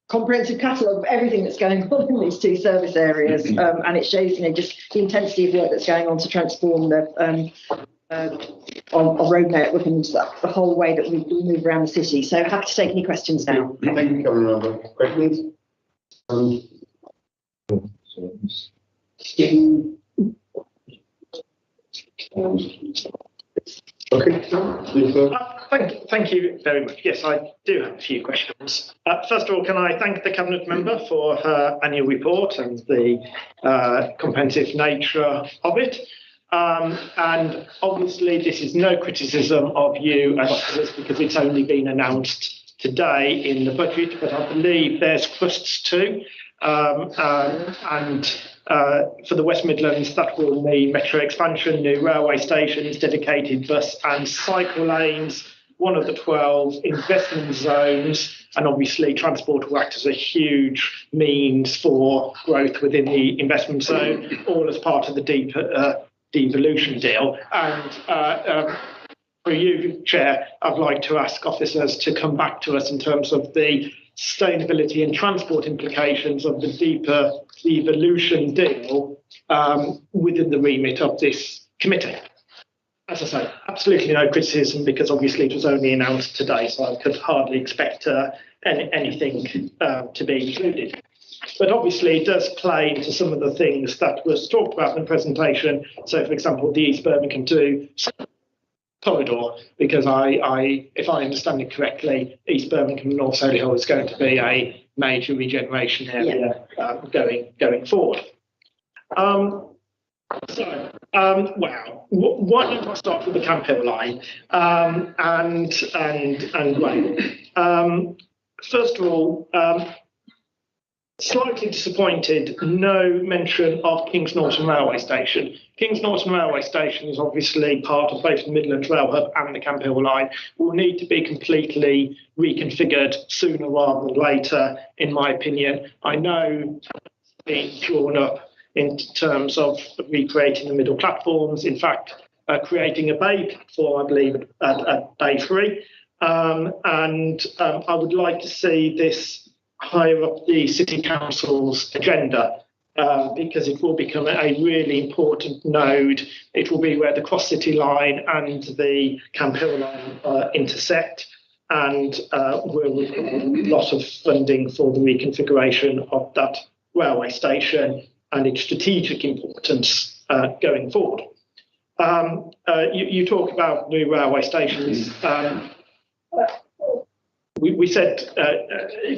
comprehensive catalogue of everything that's going on in these two service areas, and it shows just the intensity of work that's going on to transform the our road network and the whole way that we move around the city. So happy to take any questions now. Thank you, Cabinet. Questions? Okay. Thank you very much. Yes, I do have a few questions. First of all, can I thank the Cabinet member for her annual report and the comprehensive nature of it. And obviously, this is no criticism of you as officers because it's only been announced today in the budget, but I believe there's crusts too. For the West Midlands, that will mean metro expansion, new railway stations, dedicated bus and cycle lanes, one of the 12 investment zones, and obviously transport will act as a huge means for growth within the investment zone, all as part of the devolution deal. And for you, Chair, I'd like to ask officers to come back to us in terms of the sustainability and transport implications of the deeper devolution deal within the remit of this committee. As I say, absolutely no criticism because obviously it was only announced today, so I could hardly expect anything to be included. But obviously it does play into some of the things that was talked about in the presentation. So, for example, the East Birmingham to corridor, because if I understand it correctly, East Birmingham and North Solihull is going to be a major regeneration area going forward. Why don't I start with the Camp Hill line and rail? First of all, slightly disappointed, no mention of Kings Norton Railway Station. Kings Norton Railway Station is obviously part of both the Midlands Rail Hub and the Camp Hill line. Will need to be completely reconfigured sooner rather than later, in my opinion. I know it's being drawn up in terms of recreating the middle platforms, in fact, creating a bay platform, I believe, at Bay 3. I would like to see this higher up the City Council's agenda because it will become a really important node. It will be where the Cross City line and the Camp Hill line intersect, and will require a lot of funding for the reconfiguration of that railway station and its strategic importance going forward. You talk about new railway stations. We said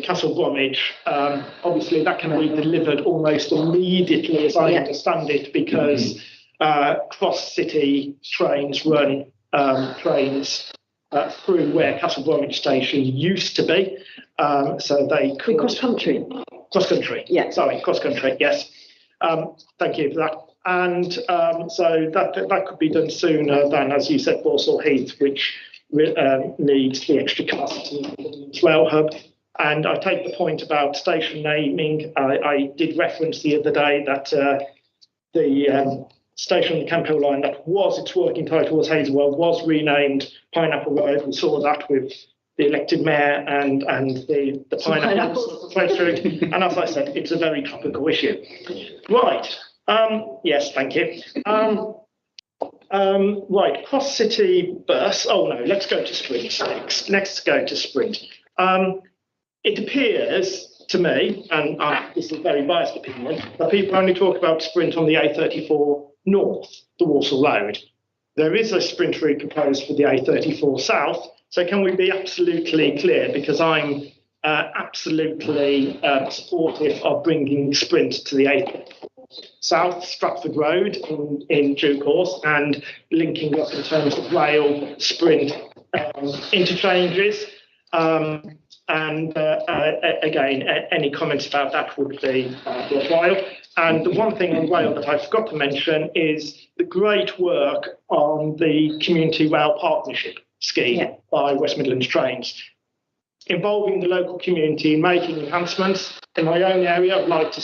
Castle Bromwich, obviously that can be delivered almost immediately, as I understand it, because cross-city trains run trains through where Castle Bromwich Station used to be. So they could... Cross-country. Cross-country. Yeah. Sorry, cross-country, yes. Thank you for that. And so that could be done sooner than, as you said, Walsall Heath, which needs the extra capacity for the rail hub. And I take the point about station naming. I did reference the other day that the station on the Camphill line that was its working title was Hazelwell was renamed Pineapple Road. We saw that with the elected mayor and the pineapples close through. And as I said, it's a very topical issue. Right. Yes, thank you. Right, cross city bus. Oh no, let's go to Sprint next. Let's go to Sprint. It appears to me, and this is a very biased opinion, that people only talk about Sprint on the A34 North, the Walsall Road. There is a Sprint route proposed for the A34 South. So can we be absolutely clear? Because I'm absolutely supportive of bringing Sprint to the A34 South, Stratford Road in due course, and linking up in terms of rail Sprint interchanges. Again, any comments about that would be worthwhile. And the one thing on rail that I forgot to mention is the great work on the Community Rail Partnership scheme by West Midlands Trains, involving the local community in making enhancements. In my own area, I'd like to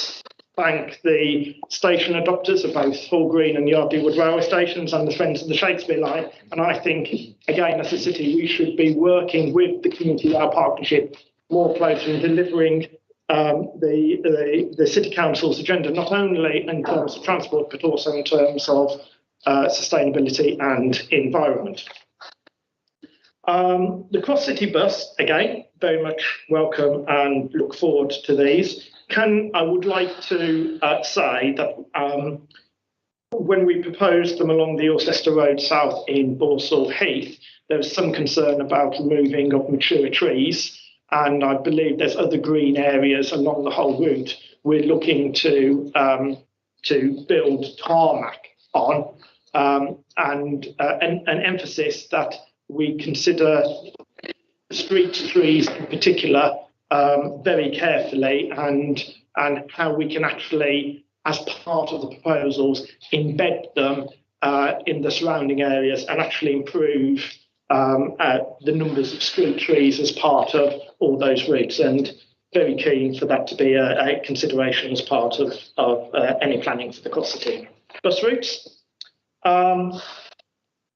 thank the station adopters of both Hall Green and Yardley Wood railway stations and the Friends of the Shakespeare line. And I think, again, as a city, we should be working with the Community Rail Partnership more closely in delivering the City Council's agenda, not only in terms of transport, but also in terms of sustainability and environment. The cross-city bus, again, very much welcome and look forward to these. I would like to say that when we proposed them along the Alcester Road South in Borsall Heath, there was some concern about removing of mature trees, and I believe there's other green areas along the whole route we're looking to build tarmac on, and an emphasis that we consider street trees in particular very carefully, and how we can actually, as part of the proposals, embed them in the surrounding areas and actually improve the numbers of street trees as part of all those routes, and very keen for that to be a consideration as part of any planning for the cross-city bus routes.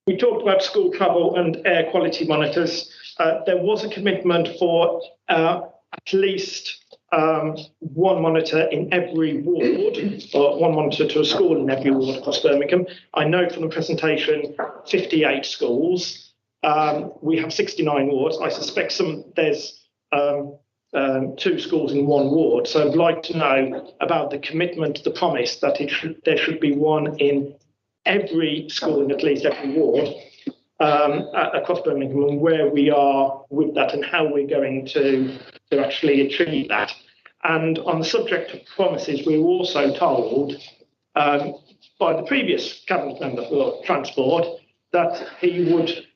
We talked about school travel and air quality monitors. There was a commitment for at least one monitor in every ward, or one monitor to a school in every ward across Birmingham. I know from the presentation 58 schools. We have 69 wards. I suspect there's 2 schools in one ward. So I'd like to know about the commitment, the promise that there should be one in every school in at least every ward across Birmingham, and where we are with that and how we're going to actually achieve that. And on the subject of promises, we were also told by the previous cabinet member for transport that he would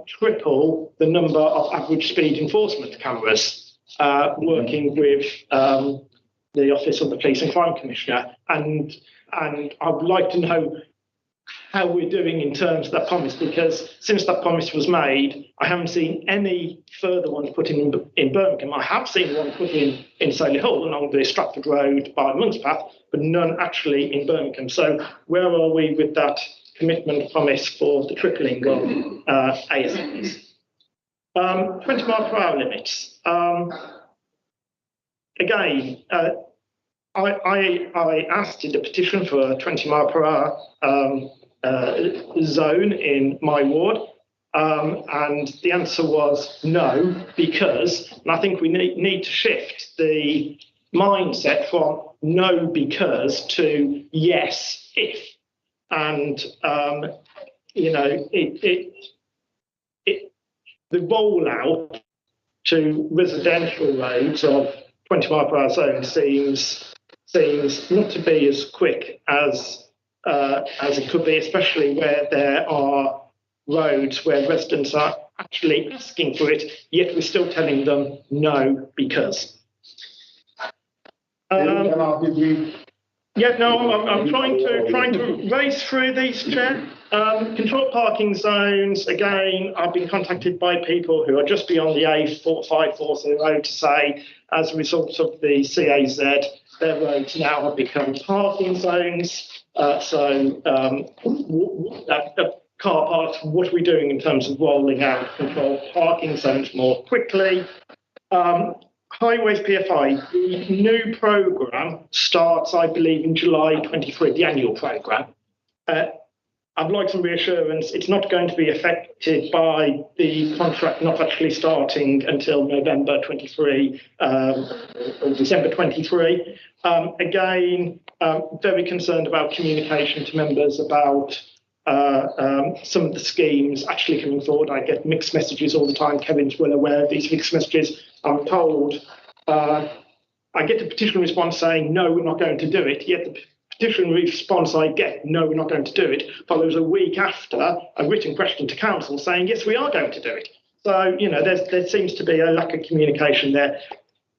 triple the number of average speed enforcement cameras, working with the Office of the Police and Crime Commissioner. And I would like to know how we're doing in terms of that promise, because since that promise was made, I haven't seen any further ones put in Birmingham. I have seen one put in Solihull along the Stratford Road by Monks Path, but none actually in Birmingham. So where are we with that commitment promise for the tripling of ASMs? 20 mile per hour limits. Again, I asked in the petition for a 20 mile per hour zone in my ward, and the answer was no, because, and I think we need to shift the mindset from no because to yes if. And the rollout to residential roads of 20 mile per hour zone seems not to be as quick as it could be, especially where there are roads where residents are actually asking for it, yet we're still telling them no because. Yeah, no, I'm trying to race through these, Chair. Controlled parking zones, again, I've been contacted by people who are just beyond the A540 road to say, as a result of the CAZ, their roads now have become parking zones. Car parks, what are we doing in terms of rolling out controlled parking zones more quickly? Highways PFI, the new programme starts, I believe, in July 23, the annual programme. I'd like some reassurance it's not going to be affected by the contract not actually starting until November 23 or December 23. Again, very concerned about communication to members about some of the schemes actually coming forward. I get mixed messages all the time. Kevin's well aware of these mixed messages. I'm told I get a petition response saying, no, we're not going to do it. Yet the petition response I get, no, we're not going to do it, follows a week after a written question to council saying, yes, we are going to do it. So, you know, there seems to be a lack of communication there.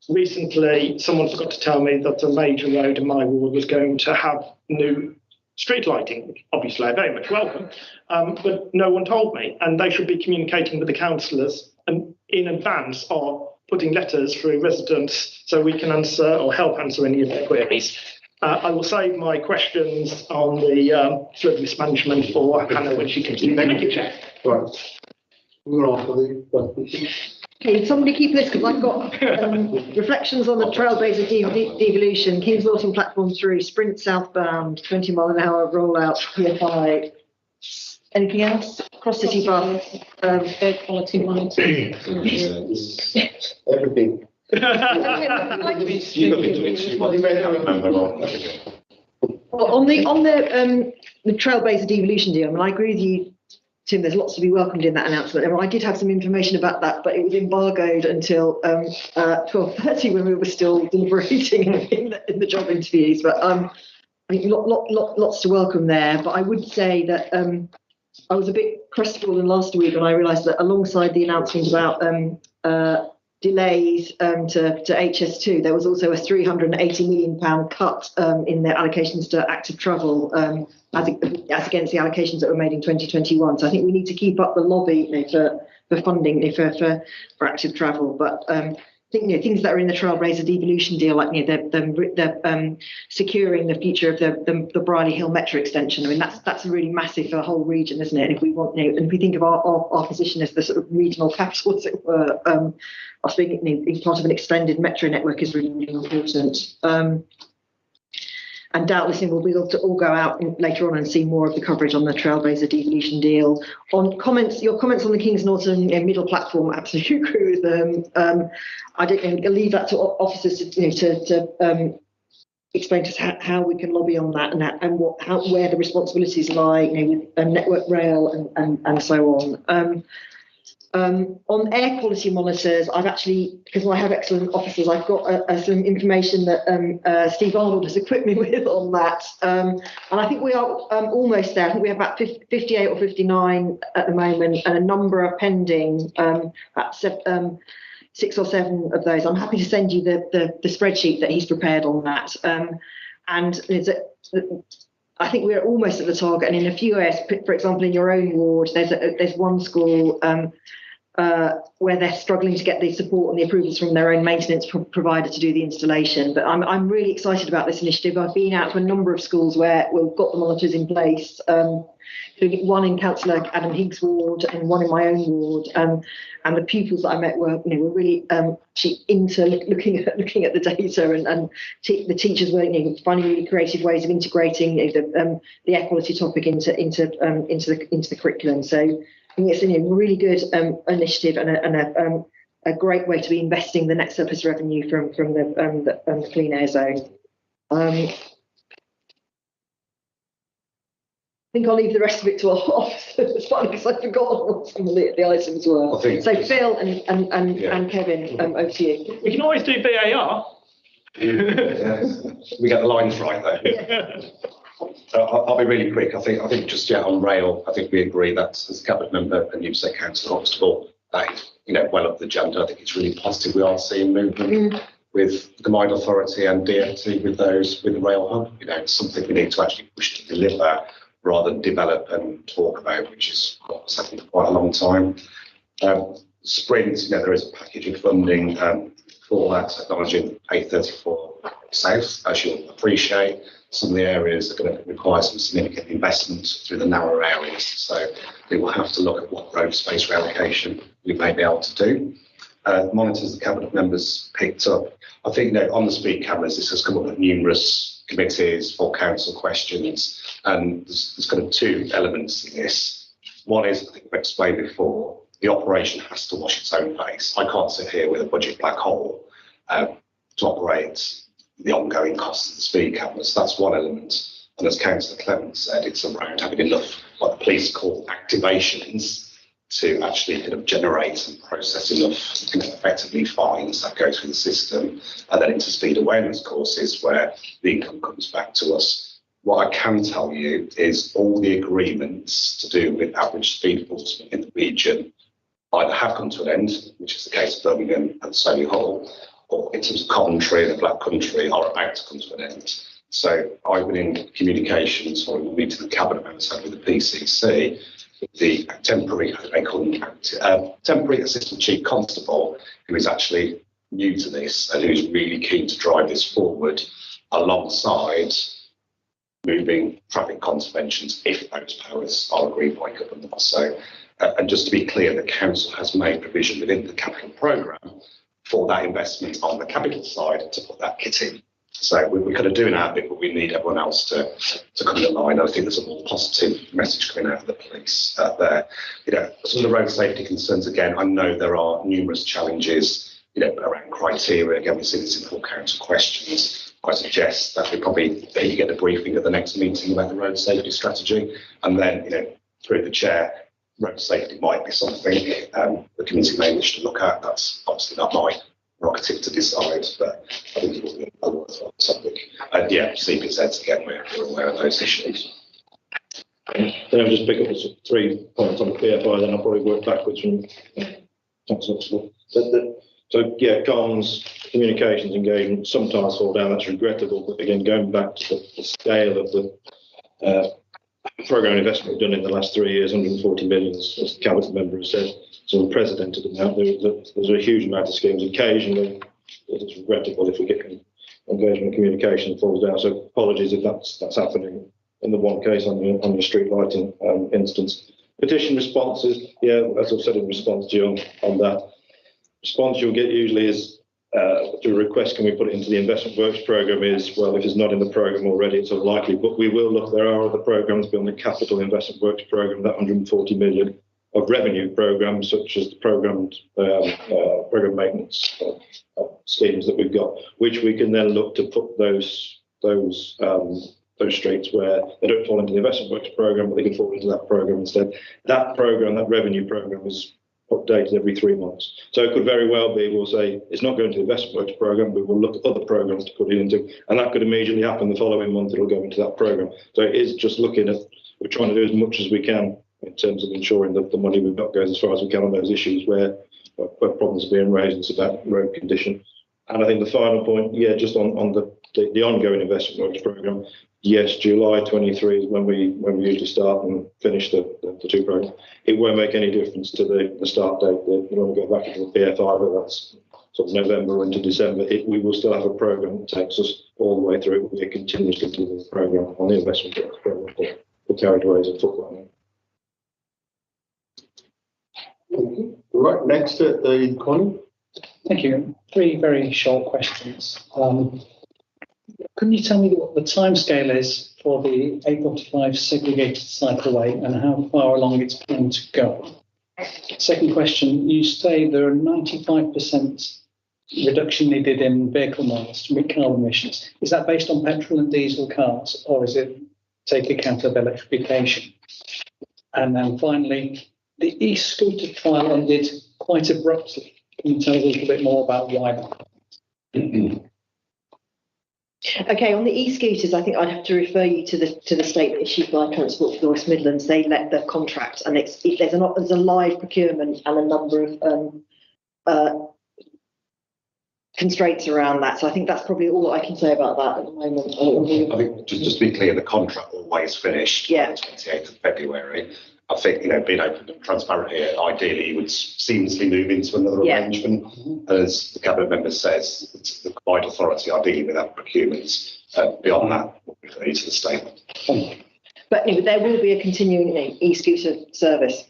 Recently, someone forgot to tell me that a major road in my ward was going to have new street lighting. Obviously, I very much welcome, but no one told me, and they should be communicating with the councillors in advance of putting letters through residents so we can answer or help answer any of their queries. I will save my questions on the flood mismanagement for Hannah when she comes in. Thank you, Chair. Right. We're on for the question. Okay, somebody keep this because I've got reflections on the Trailblazer devolution, Kings Norton platform 3, sprint southbound, 20 mile an hour rollout, PFI. Anything else? Cross city bus, Third quality monitoring. Everything. Well, on the Trailblazer devolution deal, I mean, I agree with you, Tim, there's lots to be welcomed in that announcement. And I did have some information about that, but it was embargoed until 12:30 when we were still deliberating in the job interviews. But I think lots to welcome there. But I would say that I was a bit crestfallen last week when I realised that alongside the announcement about delays to HS2, there was also a £380 million cut in their allocations to active travel as against the allocations that were made in 2021. So I think we need to keep up the lobby for funding for active travel. But I think things that are in the Trailblazer devolution deal, like the securing the future of the Briley Hill Metro extension. I mean that's really massive for the whole region, isn't it? And if we want, and if we think of our position as the sort of regional capital, as it were, us being part of an extended metro network is really, really important. And doubtless we'll be able to all go out later on and see more of the coverage on the Trailblazer devolution deal. On your comments on the Kings Norton middle platform, absolutely agree with them. I don't know, I'll leave that to officers to explain to us how we can lobby on that and where the responsibilities lie, with Network Rail and so on. On air quality monitors, I've actually, because I have excellent officers, I've got some information that Steve Arnold has equipped me with on that. And I think we are almost there. I think we have about 58 or 59 at the moment, and a number are pending, about 6 or 7 of those. I'm happy to send you the spreadsheet that he's prepared on that. And I think we're almost at the target, and in a few areas, for example, in your own ward, there's one school where they're struggling to get the support and the approvals from their own maintenance provider to do the installation. But I'm really excited about this initiative. I've been out to a number of schools where we've got the monitors in place. One in Councillor Adam Higgs' ward and one in my own ward. And the pupils that I met were really into looking at the data, and the teachers were finding really creative ways of integrating the air quality topic into the curriculum. So I think it's a really good initiative and a great way to be investing the net surplus revenue from the clean air zone. I think I'll leave the rest of it to our officers. It's funny because I've forgotten what some of the items were. So Phil and Kevin, over to you. We can always do VAR. We get the lines right though. Yeah. I'll be really quick. I think just on rail, I think we agree that as a cabinet member and you say Councillor Huxtable, that is well up the agenda. I think it's really positive we are seeing movement with the Mine Authority and DfT with those with the rail hub. You know, it's something we need to actually push to deliver rather than develop and talk about, which is what's happened for quite a long time. Sprint, you know, there is a package of funding for that, acknowledging A34 South, as you'll appreciate. Some of the areas are going to require some significant investment through the narrower areas. So we will have to look at what road space reallocation we may be able to do. Monitors the cabinet members picked up. I think, you know, on the speed cameras, this has come up with numerous committees for council questions, and there's kind of two elements in this. One is, I think I've explained before, the operation has to wash its own face. I can't sit here with a budget black hole to operate the ongoing costs of the speed cameras. That's one element. And as Councillor Clement said, it's around having enough what the police call activations to actually kind of generate and process enough, you know, effectively fines that go through the system, and then into speed awareness courses where the income comes back to us. What I can tell you is all the agreements to do with average speed enforcement in the region either have come to an end, which is the case of Birmingham and Solihull, or in terms of Coventry and the Black Country are about to come to an end. So I've been in communications or meeting the cabinet members with the PCC, the temporary, they call him temporary assistant chief constable, who is actually new to this and who's really keen to drive this forward alongside moving traffic contraventions if those powers are agreed by government. So, and just to be clear, the council has made provision within the capital programme for that investment on the capital side to put that kit in. So we're kind of doing our bit, but we need everyone else to come in line. I think there's a more positive message coming out of the police there. You know, some of the road safety concerns, again, I know there are numerous challenges, you know, around criteria. Again, we see this in full council questions. I suggest that we probably get a briefing at the next meeting about the road safety strategy. And then, you know, through the chair, road safety might be something the committee may wish to look at. That's obviously not my prerogative to decide, but I think it will be a worthwhile topic. And yeah, CPZs, again, we're aware of those issues. Then I'll just pick up 3 points on the PFI, then I'll probably work backwards from council. So yeah, comms, communications, engagement sometimes fall down. That's regrettable, but again, going back to the scale of the programme investment we've done in the last 3 years, 140 million, as the cabinet member has said, it's an unprecedented amount. There's a huge amount of schemes. Occasionally, it's regrettable if we get engagement and communication falls down. So apologies if that's happening in the one case on the street lighting instance. Petition responses, yeah, as I've said in response to you on that, response you'll get usually is to request, can we put it into the investment works programme, is, well, if it's not in the programme already, it's unlikely, but we will look. There are other programmes beyond the capital investment works programme, that 140 million of revenue programmes, such as the programme maintenance schemes that we've got, which we can then look to put those streets where they don't fall into the investment works programme, but they can fall into that programme instead. That programme, that revenue programme, is updated every 3 months. So it could very well be, we'll say, it's not going to the investment works programme, but we'll look at other programmes to put it into, and that could immediately happen the following month, it'll go into that programme. So it is just looking at, we're trying to do as much as we can in terms of ensuring that the money we've got goes as far as we can on those issues where problems are being raised. It's about road condition. And I think the final point, yeah, just on the ongoing investment works programme, yes, July 23 is when we usually start and finish the 2 programmes. It won't make any difference to the start date. You want to go back into the PFI, but that's sort of November into December. We will still have a programme that takes us all the way through. It will be a continuous programme on the investment works programme for carriageways and football. Right, next, Connie. Thank you. 3 very short questions. Can you tell me what the timescale is for the A45 segregated cycleway and how far along it's planned to go? Second question, you say there are 95% reduction needed in vehicle miles to meet carbon emissions. Is that based on petrol and diesel cars, or is it take account of electrification? And then finally, the e-scooter trial ended quite abruptly. Can you tell us a little bit more about why? Okay, on the e-scooters, I think I'd have to refer you to the statement issued by Transport for the West Midlands. They let the contract, and there's a live procurement and a number of constraints around that. So I think that's probably all I can say about that at the moment. I think just to be clear, the contract always finished on the 28th of February. I think, being open and transparent here, ideally you would seamlessly move into another arrangement. And as the cabinet member says, it's the combined authority ideally without procurement. Beyond that, we'll refer you to the statement. But there will be a continuing e-scooter service.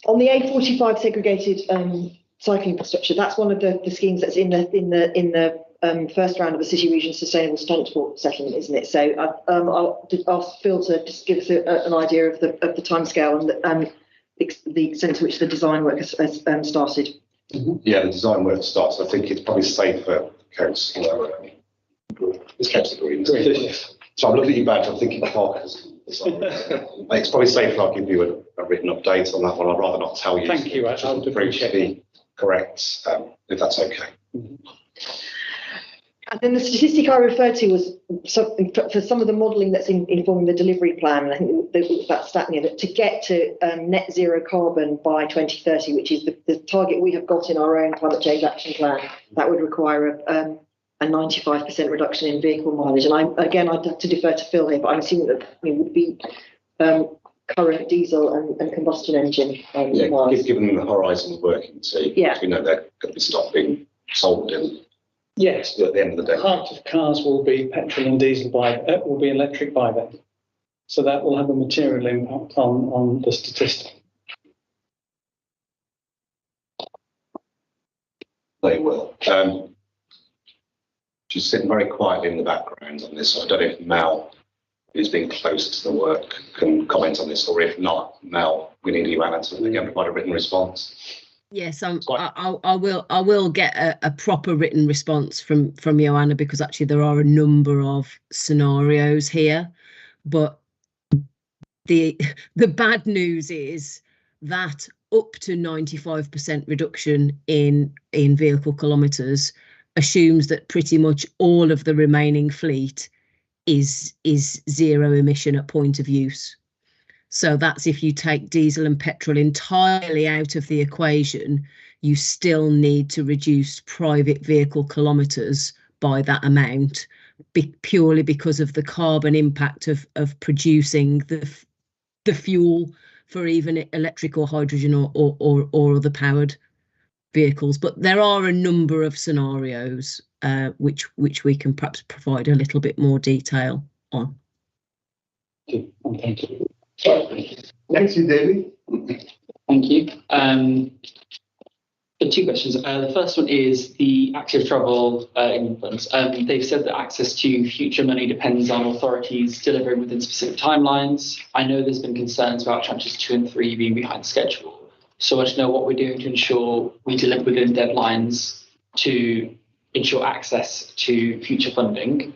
On the A45 segregated cycling infrastructure, that's one of the schemes that's in the first round of the City Region Sustainable Transport Settlement, isn't it? So I'll ask Phil to just give us an idea of the timescale and the extent to which the design work has started. Yeah, the design work starts. I think it's probably safer. Councillor Green. So I'm looking at you badge. I'm thinking Park has. It's probably safer I'll give you a written update on that one. I'd rather not tell you. Thank you. I would appreciate it. Correct, if that's okay. And then the statistic I referred to was for some of the modelling that's informing the delivery plan. And I think that stat that to get to net zero carbon by 2030, which is the target we have got in our own climate change action plan, that would require a 95% reduction in vehicle mileage. And I'd have to defer to Phil here, but I'm assuming that it would be current diesel and combustion engine. Given the Horizon working to, we know they're going to be stopping sold in. Yes, at the end of the day. Half of cars will be petrol and diesel will be electric by then. So that will have a material impact on the statistic. They will. She's sitting very quietly in the background on this. So I don't know if Mel, who's been closer to the work, can comment on this, or if not, Mel, we need you, Anna, to again provide a written response. Yes, I will get a proper written response from Joanna, because actually there are a number of scenarios here. But the bad news is that up to 95% reduction in vehicle kilometres assumes that pretty much all of the remaining fleet is zero emission at point of use. So that's if you take diesel and petrol entirely out of the equation, you still need to reduce private vehicle kilometres by that amount, purely because of the carbon impact of producing the fuel for even electric or hydrogen or other powered vehicles. But there are a number of scenarios which we can perhaps provide a little bit more detail on. Thank you. Next is David. Thank you. Two questions. The first one is the Active Travel England funds. They've said that access to future money depends on authorities delivering within specific timelines. I know there's been concerns about tranches 2 and 3 being behind schedule. So I want to know what we're doing to ensure we deliver within deadlines to ensure access to future funding.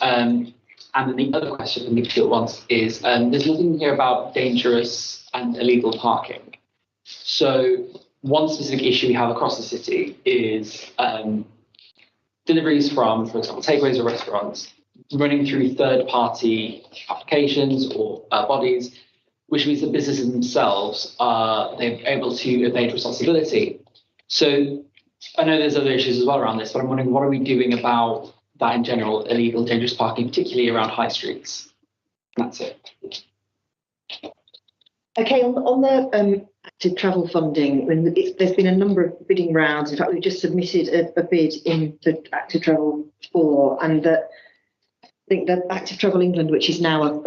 And then the other question from the field ones is, there's nothing here about dangerous and illegal parking. So one specific issue we have across the city is deliveries from, for example, takeaways or restaurants running through third-party applications or bodies, which means the businesses themselves they're able to evade responsibility. So I know there's other issues as well around this, but I'm wondering, what are we doing about that in general, illegal, dangerous parking, particularly around high streets? And that's it. Okay, on the active travel funding, there's been a number of bidding rounds. In fact, we just submitted a bid in the Active Travel 4, and I think that Active Travel England, which is now a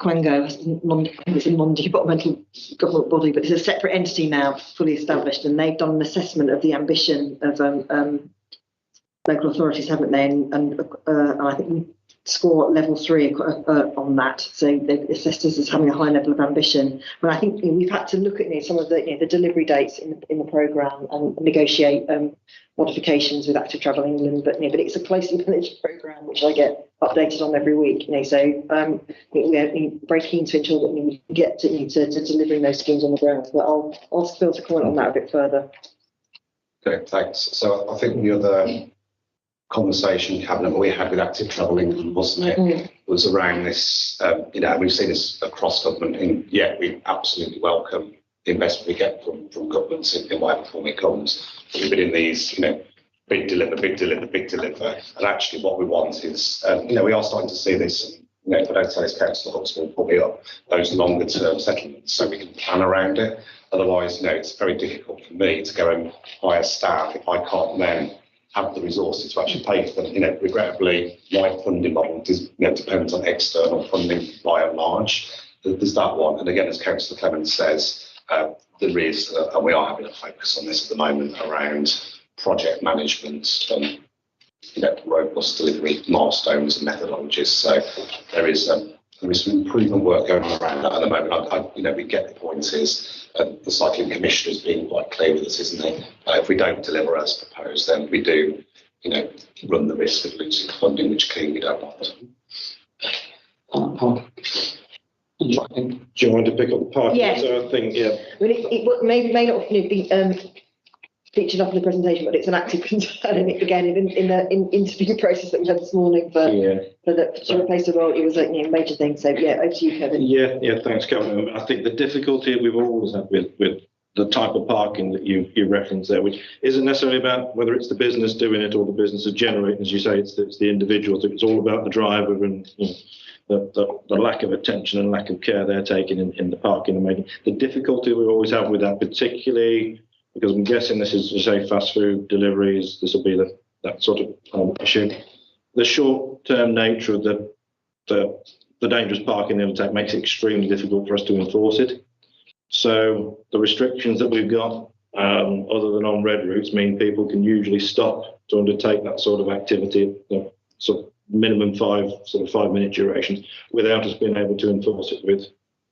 Quango, it's a non-departmental government body, but it's a separate entity now, fully established, and they've done an assessment of the ambition of local authorities, haven't they? And I think we score level 3 on that. So they've assessed us as having a high level of ambition. But I think we've had to look at some of the delivery dates in the programme and negotiate modifications with Active Travel England. But it's a closely managed programme which I get updated on every week. So we're very keen to ensure that we get to delivering those schemes on the ground. But I'll ask Phil to comment on that a bit further. Okay, thanks. So I think the other conversation cabinet we had with Active Travel England, wasn't it, was around this, we've seen this across government, and we absolutely welcome the investment we get from governments in whatever form it comes. We've been in these, big deliver, and actually what we want is, we are starting to see this. If I don't tell this council, Huxley will pull me up, those longer term settlements, so we can plan around it. Otherwise, it's very difficult for me to go and hire staff if I can't then have the resources to actually pay for them. Regrettably, my funding model depends on external funding by and large. There's that one. And again, as Councillor Clements says, there is, and we are having a focus on this at the moment around project management and robust delivery milestones and methodologies. So there is some improvement work going on around that at the moment. We get the point is the cycling commissioner has been quite clear with us, isn't he? If we don't deliver as proposed, then we do, run the risk of losing funding, which clearly we don't want. Do you want to pick up the part? Yeah. So I think, yeah. Well, it may not be featured up in the presentation, but it's an active concern. And again, in the interview process that we had this morning to replace the role, it was a major thing. So yeah, over to you, Kevin. Yeah, thanks, Kevin. I think the difficulty we've always had with the type of parking that you referenced there, which isn't necessarily about whether it's the business doing it or the business is generating, as you say, it's the individual. So it's all about the driver and the lack of attention and lack of care they're taking in the parking and making. The difficulty we always have with that, particularly because I'm guessing this is, say, fast food deliveries, this will be that sort of issue. The short-term nature of the dangerous parking they will take makes it extremely difficult for us to enforce it. So the restrictions that we've got, other than on red routes, mean people can usually stop to undertake that sort of activity, sort of minimum 5-minute durations, without us being able to enforce it with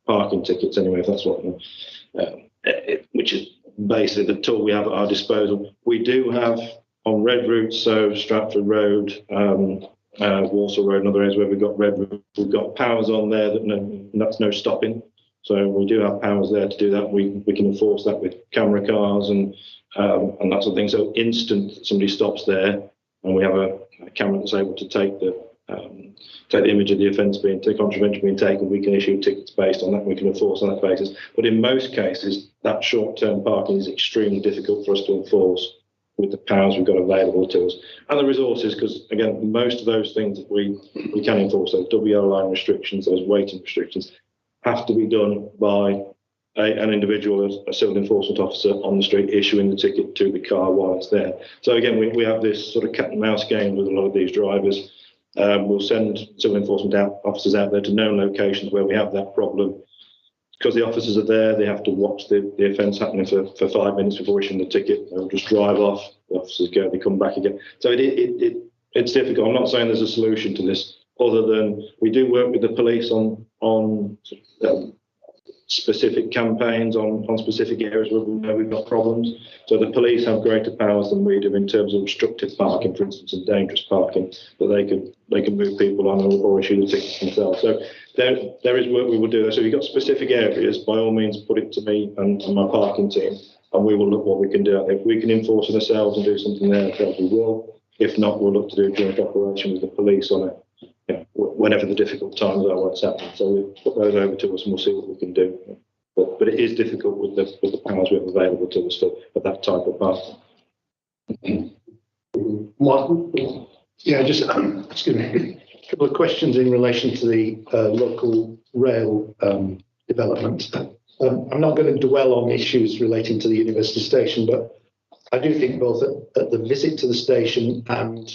parking tickets anyway, if that's what, which is basically the tool we have at our disposal. We do have on red routes, so Stratford Road, Walsall Road and other areas where we've got red routes, we've got powers on there that's no stopping. So we do have powers there to do that. We can enforce that with camera cars and that sort of thing. So instant somebody stops there and we have a camera that's able to take the image of the offence the contravention being taken, we can issue tickets based on that. We can enforce on that basis. But in most cases, that short-term parking is extremely difficult for us to enforce with the powers we've got available to us and the resources, because again, most of those things that we can enforce, those WR line restrictions, those waiting restrictions, have to be done by an individual, a civil enforcement officer on the street, issuing the ticket to the car while it's there. So again, we have this sort of cat and mouse game with a lot of these drivers. We'll send civil enforcement officers out there to known locations where we have that problem. Because the officers are there, they have to watch the offence happening for 5 minutes before issuing the ticket. They'll just drive off, the officers go, they come back again. So it's difficult. I'm not saying there's a solution to this, other than we do work with the police on specific campaigns on specific areas where we know we've got problems. So the police have greater powers than we do in terms of obstructive parking, for instance, and dangerous parking, that they can move people on or issue the tickets themselves. So there is work we will do there. So if you've got specific areas, by all means put it to me and to my parking team, and we will look what we can do out there. If we can enforce it ourselves and do something there ourselves, we will. If not, we'll look to do a joint operation with the police on it. Whenever the difficult times are, what's happening. So we'll put those over to us and we'll see what we can do. But it is difficult with the powers we have available to us for that type of parking. Martin? Yeah, just excuse me. A couple of questions in relation to the local rail development. I'm not going to dwell on issues relating to the University Station, but I do think both at the visit to the station and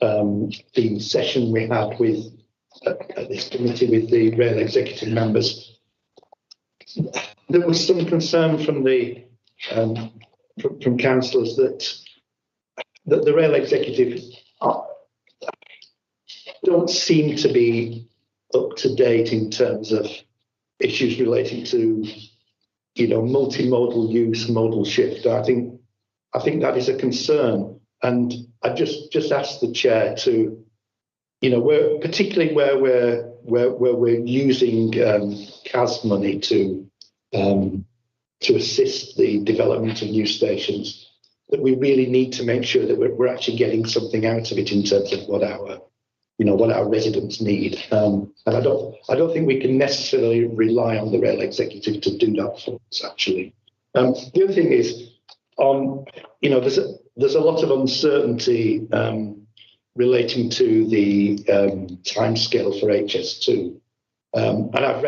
the session we had with at this committee with the rail executive members, there was some concern from the from councillors that the rail executive don't seem to be up to date in terms of issues relating to multimodal use, modal shift. I think that is a concern. And I just asked the chair to, particularly where we're using CAS money to assist the development of new stations, that we really need to make sure that we're actually getting something out of it in terms of what our what our residents need. And I don't think we can necessarily rely on the rail executive to do that for us, actually. The other thing is, there's a lot of uncertainty relating to the timescale for HS2. And I've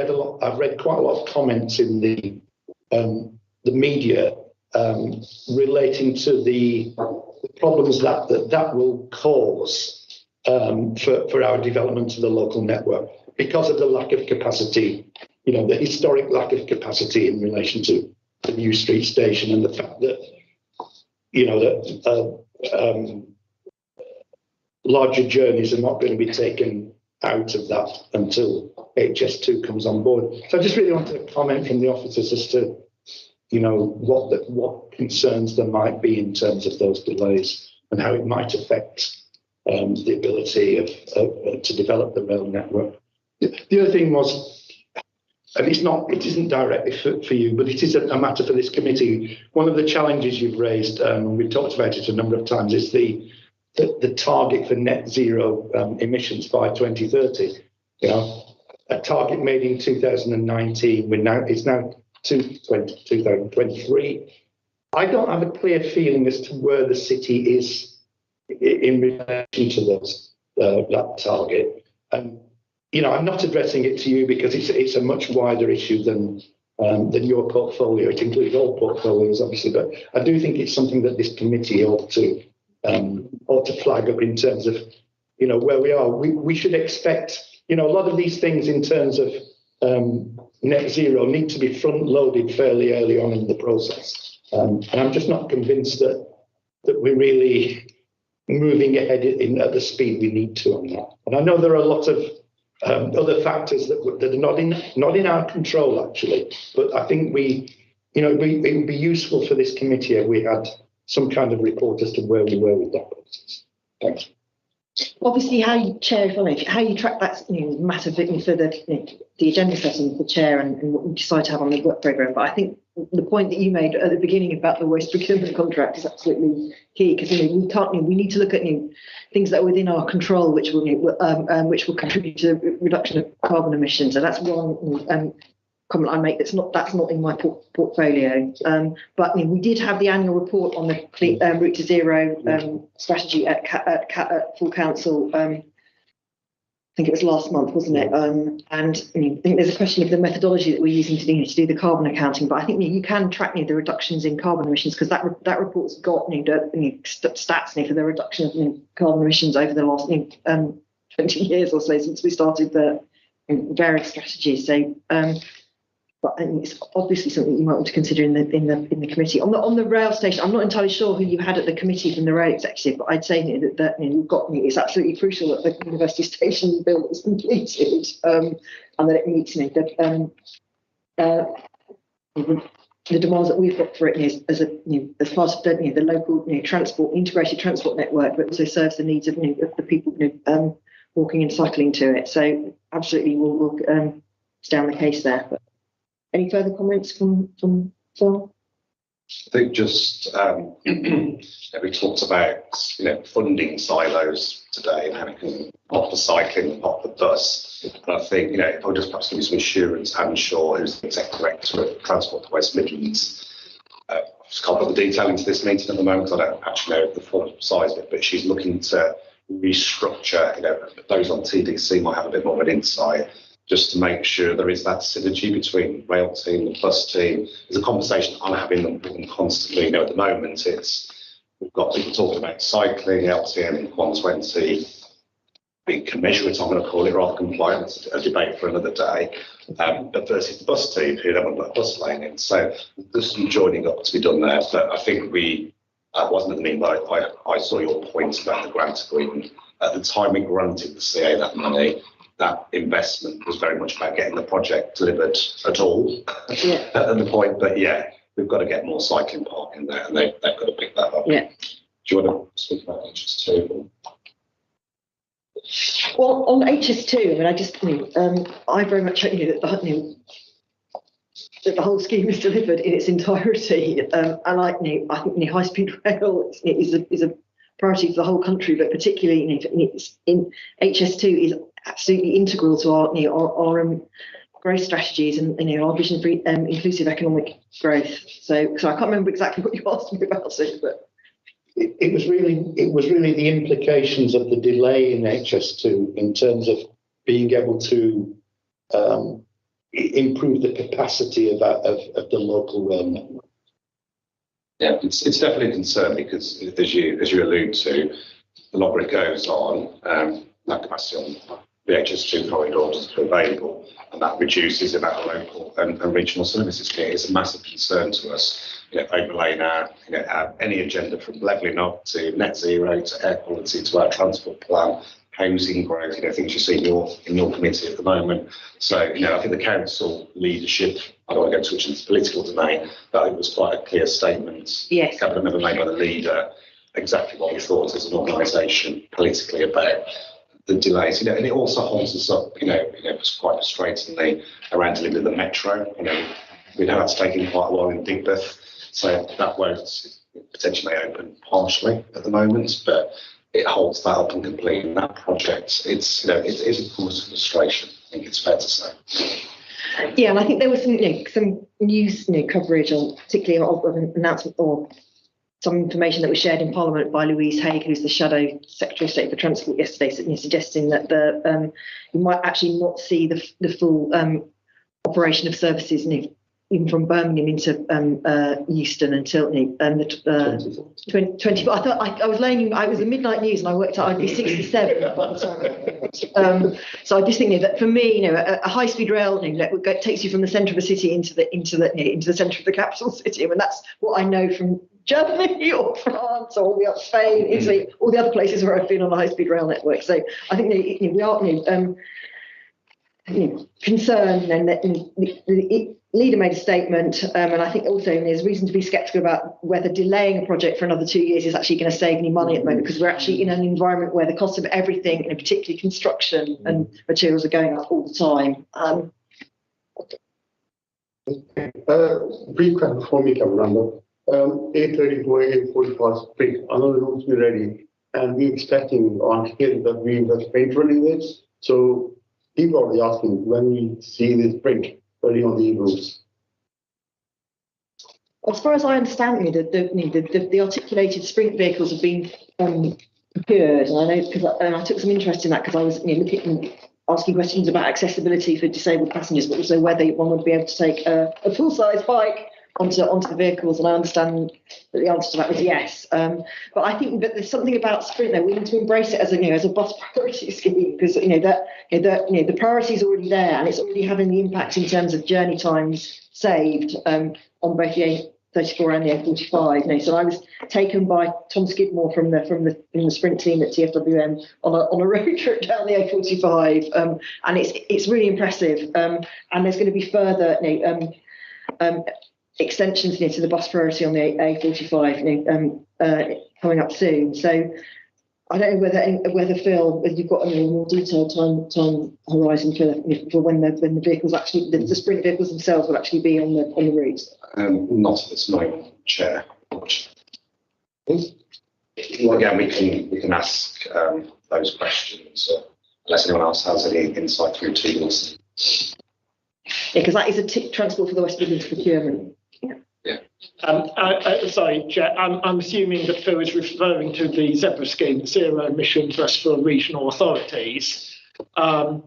read quite a lot of comments in the media relating to the problems that will cause for our development of the local network because of the lack of capacity, the historic lack of capacity in relation to the New Street station, and the fact that larger journeys are not going to be taken out of that until HS2 comes on board. So I just really wanted to comment from the officers as to what concerns there might be in terms of those delays and how it might affect the ability to develop the rail network. The other thing was, and it isn't directly for you, but it is a matter for this committee. One of the challenges you've raised, and we've talked about it a number of times, is the target for net zero emissions by 2030. A target made in 2019. It's now 2023. I don't have a clear feeling as to where the city is in relation to that target. And I'm not addressing it to you because it's a much wider issue than your portfolio. It includes all portfolios, obviously, but I do think it's something that this committee ought to flag up in terms of where we are. We should expect a lot of these things in terms of net zero need to be front loaded fairly early on in the process, and I'm just not convinced that we're really moving ahead at the speed we need to on that. And I know there are a lot of other factors that are not in our control, actually. But I think it would be useful for this committee if we had some kind of report as to where we were with that process. Thanks. Obviously, how you track that matter for the agenda setting for the chair and what you decide to have on the work programme. But I think the point that you made at the beginning about the waste procurement contract is absolutely key, because we need to look at things that are within our control, which will contribute to the reduction of carbon emissions. And that's one comment I make. That's not in my portfolio. But we did have the annual report on the Route to Zero strategy at full council. I think it was last month, wasn't it? And I think there's a question of the methodology that we're using to do the carbon accounting. But I think you can track the reductions in carbon emissions, because that report's got stats for the reduction of carbon emissions over the last 20 years or so since we started the various strategies. So. But I think it's obviously something you might want to consider in the committee. On the rail station, I'm not entirely sure who you had at the committee from the rail executive, but I'd say that we've got. It's absolutely crucial that the university station build is completed, and that it meets the demands that we've got for it as part of the local integrated transport network, but also serves the needs of the people walking and cycling to it. So absolutely, we'll stay on the case there. But any further comments from Phil? I think just we talked about funding silos today and how we can pop the cycling and pop the bus. And I think if I just perhaps give you some assurance, Anne Shaw, who's the exec director of Transport for West Midlands, I just can't put the detail into this meeting at the moment because I don't actually know the full size of it, but she's looking to restructure. Those on TDC might have a bit more of an insight, just to make sure there is that synergy between the rail team, the bus team. There's a conversation I'm having with them constantly. At the moment, we've got people talking about cycling, LTM in 120. We can measure it, I'm going to call it, rather compliance, a debate for another day. But versus the bus team, who don't want to put a bus lane in. So there's some joining up to be done there. But I think wasn't at the meeting, but I saw your point about the grant agreement. At the time we granted the CA that money, that investment was very much about getting the project delivered at all at the point. But we've got to get more cycling park in there, and they've got to pick that up. Yeah. Do you want to speak about HS2? Well, on HS2, I very much hope that the whole scheme is delivered in its entirety. And I think high-speed rail is a priority for the whole country, but particularly in HS2 is absolutely integral to our growth strategies and our vision for inclusive economic growth. So I can't remember exactly what you asked me about it, but it was really the implications of the delay in HS2 in terms of being able to improve the capacity of the local rail network. Yeah, it's definitely a concern because, as you allude to, the longer it goes on, that capacity on the HS2 corridors is available, and that reduces the amount of local and regional services. It's a massive concern to us. Overlaying our any agenda from levelling up to net zero to air quality to our transport plan, housing growth, things you see in your committee at the moment. So, I think the council leadership, I don't want to go too much into the political domain, but it was quite a clear statement. Yes. Cabinet member made by the leader, exactly what we thought as an organisation politically about the delays, and it also holds us up, quite frustratingly around delivering the metro. We know that's taking quite a while in Digbeth, so that won't potentially may open partially at the moment, but it holds that up and completing that project. It's a cause of frustration, I think it's fair to say. Yeah, and I think there was some news coverage on particularly of an announcement or some information that was shared in Parliament by Louise Haigh, who's the Shadow Secretary of State for Transport yesterday, suggesting that you might actually not see the full operation of services even from Birmingham into Euston until the 20. I thought I was laying. I was the midnight news, and I worked out I'd be 67 by the time. So I just think that for me, a high-speed rail takes you from the centre of a city into the centre of the capital city. I mean, that's what I know from Germany or France or Spain, Italy, all the other places where I've been on a high-speed rail network. So I think we are concerned, and that the leader made a statement, and I think also there's reason to be sceptical about whether delaying a project for another 2 years is actually going to save any money at the moment, because we're actually in an environment where the cost of everything, particularly construction and materials, are going up all the time. Brief question before me, Cabinet. A30 to A45 spring. I know the routes be ready, and we're expecting on here that we were paint running this. So people are asking when we see this spring running on the routes. As far as I understand, the articulated sprint vehicles have been procured, and I know because I took some interest in that because I was looking and asking questions about accessibility for disabled passengers, but also whether one would be able to take a full-size bike onto the vehicles, and I understand that the answer to that was yes. But I think that there's something about sprint there. We need to embrace it as a bus priority scheme, because the priority is already there, and it's already having the impact in terms of journey times saved on both the A34 and the A45. So I was taken by Tom Skidmore from the sprint team at TfWM on a road trip down the A45, and it's really impressive. And there's going to be further extensions to the bus priority on the A45 coming up soon. So I don't know whether Phil, whether you've got a more detailed time horizon for when the vehicles actually, the sprint vehicles themselves will actually be on the routes. Not at this moment, Chair. Well, again, we can ask those questions unless anyone else has any insight through to us. Yeah, because that is a transport for the West Midlands procurement. Sorry, Chair, I'm assuming that Phil is referring to the ZEBRA scheme, the Zero Emission Bus for Regional Authorities. The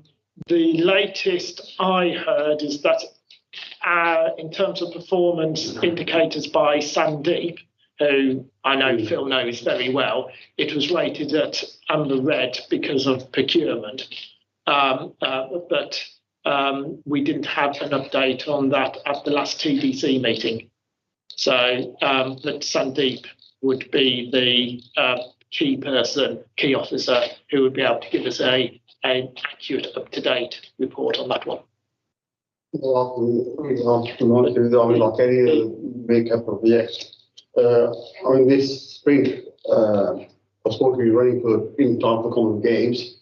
latest I heard is that in terms of performance indicators by Sandeep, who I know Phil knows very well, it was rated at amber red because of procurement. But we didn't have an update on that at the last TDC meeting. So that Sandeep would be the key officer who would be able to give us an accurate, up-to-date report on that one. Well, like any makeup of yes. This spring was supposed to be running in time for Common Games,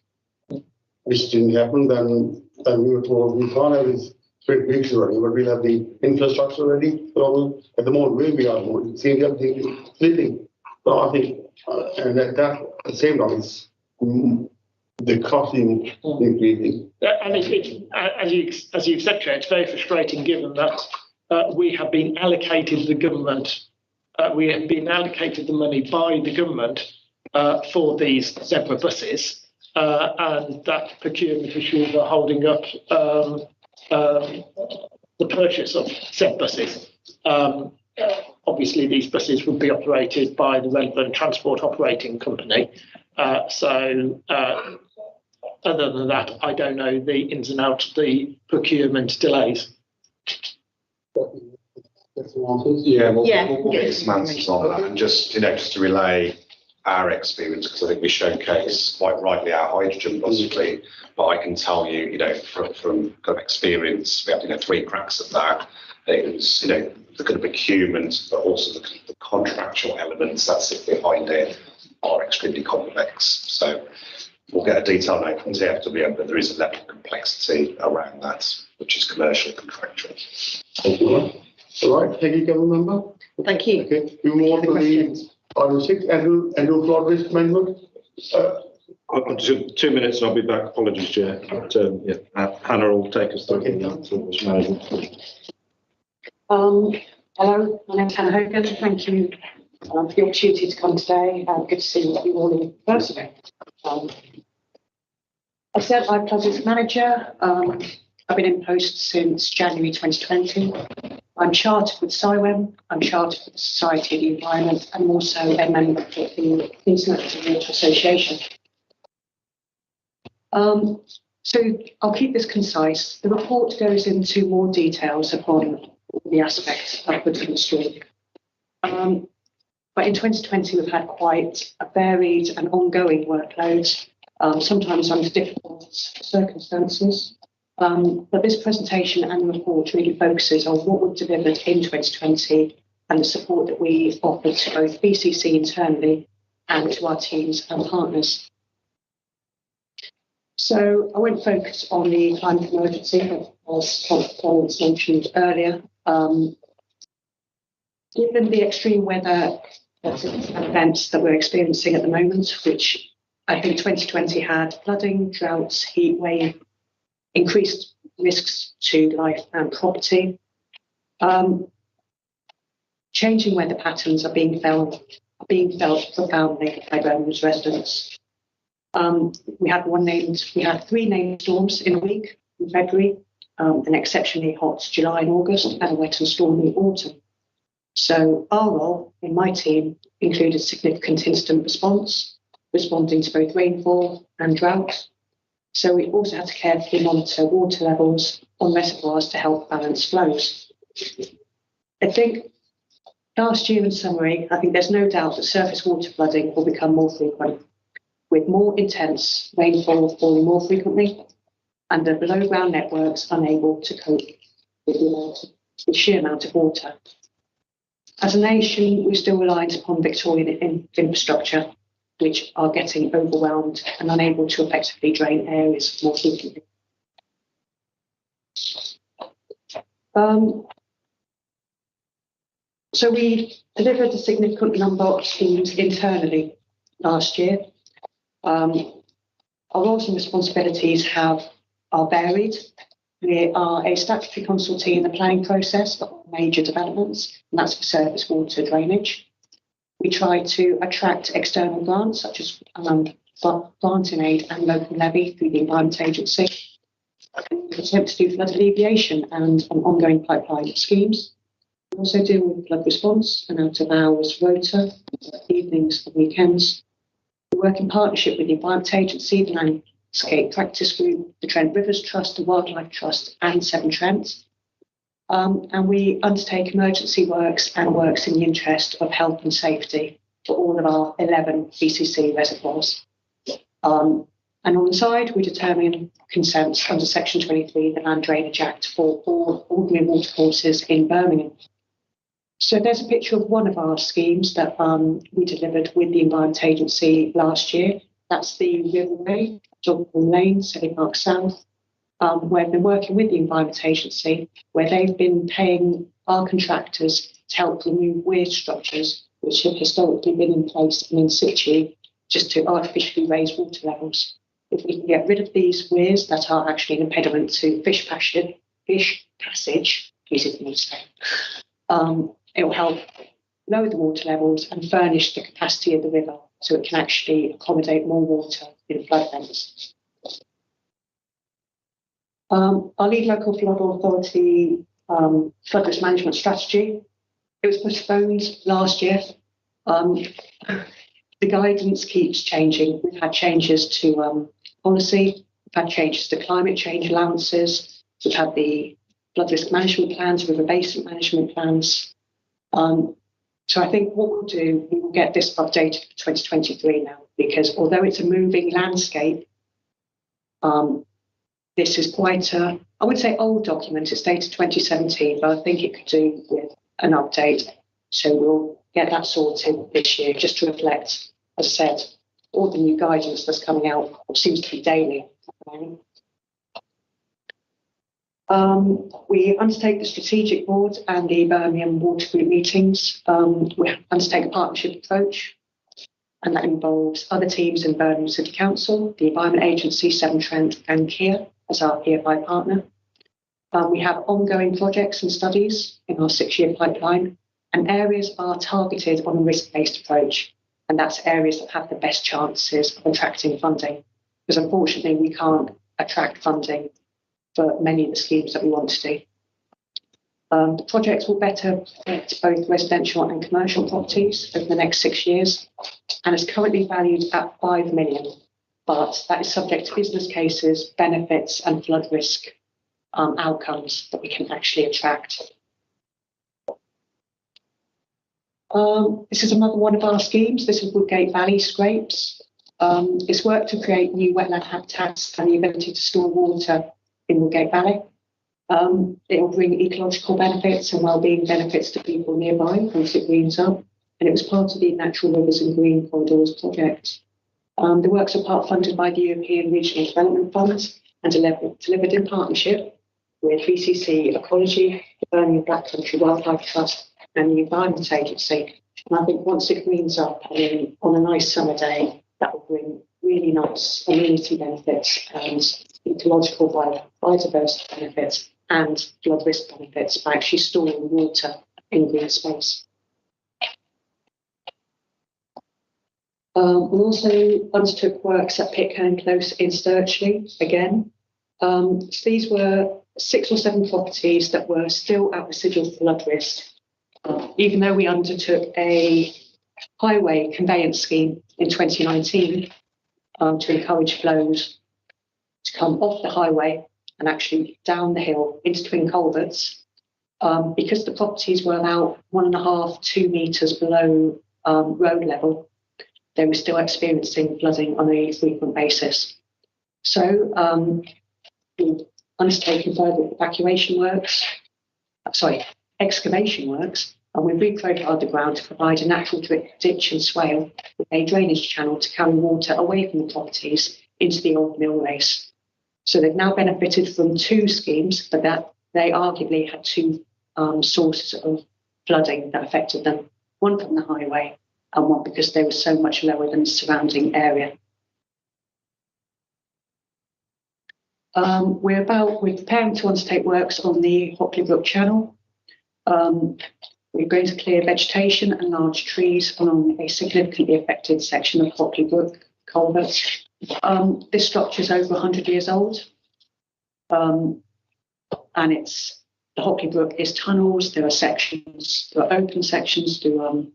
which didn't happen. Then we were told we can't have this sprint weeks running, but we'll have the infrastructure ready. So at the moment, where we are, it seems everything is slipping So I think, and that at the same time, is the cost increasing. And as you've said, Chair, it's very frustrating given that we have been allocated the money by the government for these Zebra buses, and that procurement issues are holding up the purchase of said buses. Obviously, these buses would be operated by the relevant transport operating company. Other than that, I don't know the ins and outs of the procurement delays. Yeah, we'll get some answers on that, and just to relay our experience, because I think we showcase quite rightly our hydrogen bus fleet, but I can tell you, from kind of experience, we had 3 cracks at that. It was, the kind of procurement, but also the contractual elements that sit behind it are extremely complex. So we'll get a detailed note from TfW, but there is a level of complexity around that, which is commercial contractual. Thank you. All right, thank you, Government Member. Thank you. Okay, we move on to the item 6, annual flood risk management. I'll do 2 minutes and I'll be back. Apologies, Chair. But, Hannah will take us through the management. Hello, my name's Hannah Hogan. Thank you for the opportunity to come today. Good to see you all in person. I said I'm project manager. I've been in post since January 2020. I'm chartered with SciWEM. I'm chartered with the Society of the Environment. and I'm also a member of the International Water Association. So I'll keep this concise. The report goes into more details upon the aspects of the industry. But in 2020, we've had quite a varied and ongoing workload, sometimes under difficult circumstances. But this presentation and the report really focuses on what we've delivered in 2020 and the support that we offered to both BCC internally and to our teams and partners. So I won't focus on the climate emergency, as Collins mentioned earlier. Given the extreme weather and events that we're experiencing at the moment, which I think 2020 had flooding, droughts, heat wave, increased risks to life and property. Changing weather patterns are being felt profoundly by Birmingham's residents. We had 3 named storms in a week in February, an exceptionally hot July and August, and a wet and stormy autumn. So our role in my team included significant incident response, responding to both rainfall and drought. So we also had to carefully monitor water levels on reservoirs to help balance flows. I think last year, in summary, I think there's no doubt that surface water flooding will become more frequent, with more intense rainfall falling more frequently and the below-ground networks unable to cope with the sheer amount of water. As a nation, we're still reliant upon Victorian infrastructure, which are getting overwhelmed and unable to effectively drain areas more frequently. So we delivered a significant number of schemes internally last year. Our roles and responsibilities are varied. We are a statutory consultee in the planning process for major developments, and that's for surface water drainage. We try to attract external grants, such as granting aid and local levy through the Environment Agency. We attempt to do flood alleviation and an ongoing pipeline of schemes. We also deal with flood response and out of hours rota, evenings and weekends. We work in partnership with the Environment Agency, the Landscape Practice Group, the Trent Rivers Trust, the Wildlife Trust and Severn Trent. And we undertake emergency works and works in the interest of health and safety for all of our 11 BCC reservoirs. And on the side, we determine consents under Section 23 of the Land Drainage Act for all ordinary watercourses in Birmingham. So there's a picture of one of our schemes that we delivered with the Environment Agency last year. That's the Riverway, Johnson Lane, Selly Park South, where we've been working with the Environment Agency, where they've been paying our contractors to help remove weir structures which have historically been in place and in situ just to artificially raise water levels. If we can get rid of these weirs that are actually an impediment to fish passage, easy for me to say, it will help lower the water levels and furnish the capacity of the river so it can actually accommodate more water in flood events. Our lead local flood authority flood risk management strategy, it was postponed last year. The guidance keeps changing. We've had changes to policy, we've had changes to climate change allowances, we've had the flood risk management plans, river basin management plans. So I think what we'll do, we will get this updated for 2023 now, because although it's a moving landscape, this is quite a, I would say old document, it's dated 2017, but I think it could do with an update. So we'll get that sorted this year, just to reflect, as I said, all the new guidance that's coming out, which seems to be daily at the moment. We undertake the strategic board and the Birmingham Water Group meetings. We undertake a partnership approach, and that involves other teams in Birmingham City Council, the Environment Agency, Severn Trent and Kier as our PFI partner. We have ongoing projects and studies in our 6-year pipeline, and areas are targeted on a risk-based approach, and that's areas that have the best chances of attracting funding, because unfortunately we can't attract funding for many of the schemes that we want to do. The projects will better protect both residential and commercial properties over the next 6 years, and is currently valued at 5 million, but that is subject to business cases, benefits and flood risk outcomes that we can actually attract. This is another one of our schemes. This is Woodgate Valley Scrapes. It's work to create new wetland habitats and the ability to store water in Woodgate Valley. It will bring ecological benefits and wellbeing benefits to people nearby once it greens up. And it was part of the Natural Rivers and Green Corridors project. The works are part funded by the European Regional Development Fund and delivered in partnership with BCC Ecology, the Birmingham Black Country Wildlife Trust and the Environment Agency. And I think once it greens up on a nice summer day, that will bring really nice amenity benefits and ecological biodiversity benefits and flood risk benefits by actually storing water in green space. We also undertook works at Pitcairn Close in Sturchley again. So these were 6 or 7 properties that were still at residual flood risk. Even though we undertook a highway conveyance scheme in 2019 to encourage flows to come off the highway and actually down the hill into twin culverts, because the properties were about 1.5 to 2 metres below road level, they were still experiencing flooding on a frequent basis. So we've undertaken further excavation works, and we've reprofiled the ground to provide a natural ditch and swale with a drainage channel to carry water away from the properties into the old mill race. So they've now benefited from 2 schemes, but that they arguably had 2 sources of flooding that affected them, one from the highway and one because they were so much lower than the surrounding area. We're preparing to undertake works on the Hockley Brook Channel. We're going to clear vegetation and large trees along a significantly affected section of Hockley Brook culvert. This structure is over 100 years old, and the Hockley Brook is tunnels. There are open sections through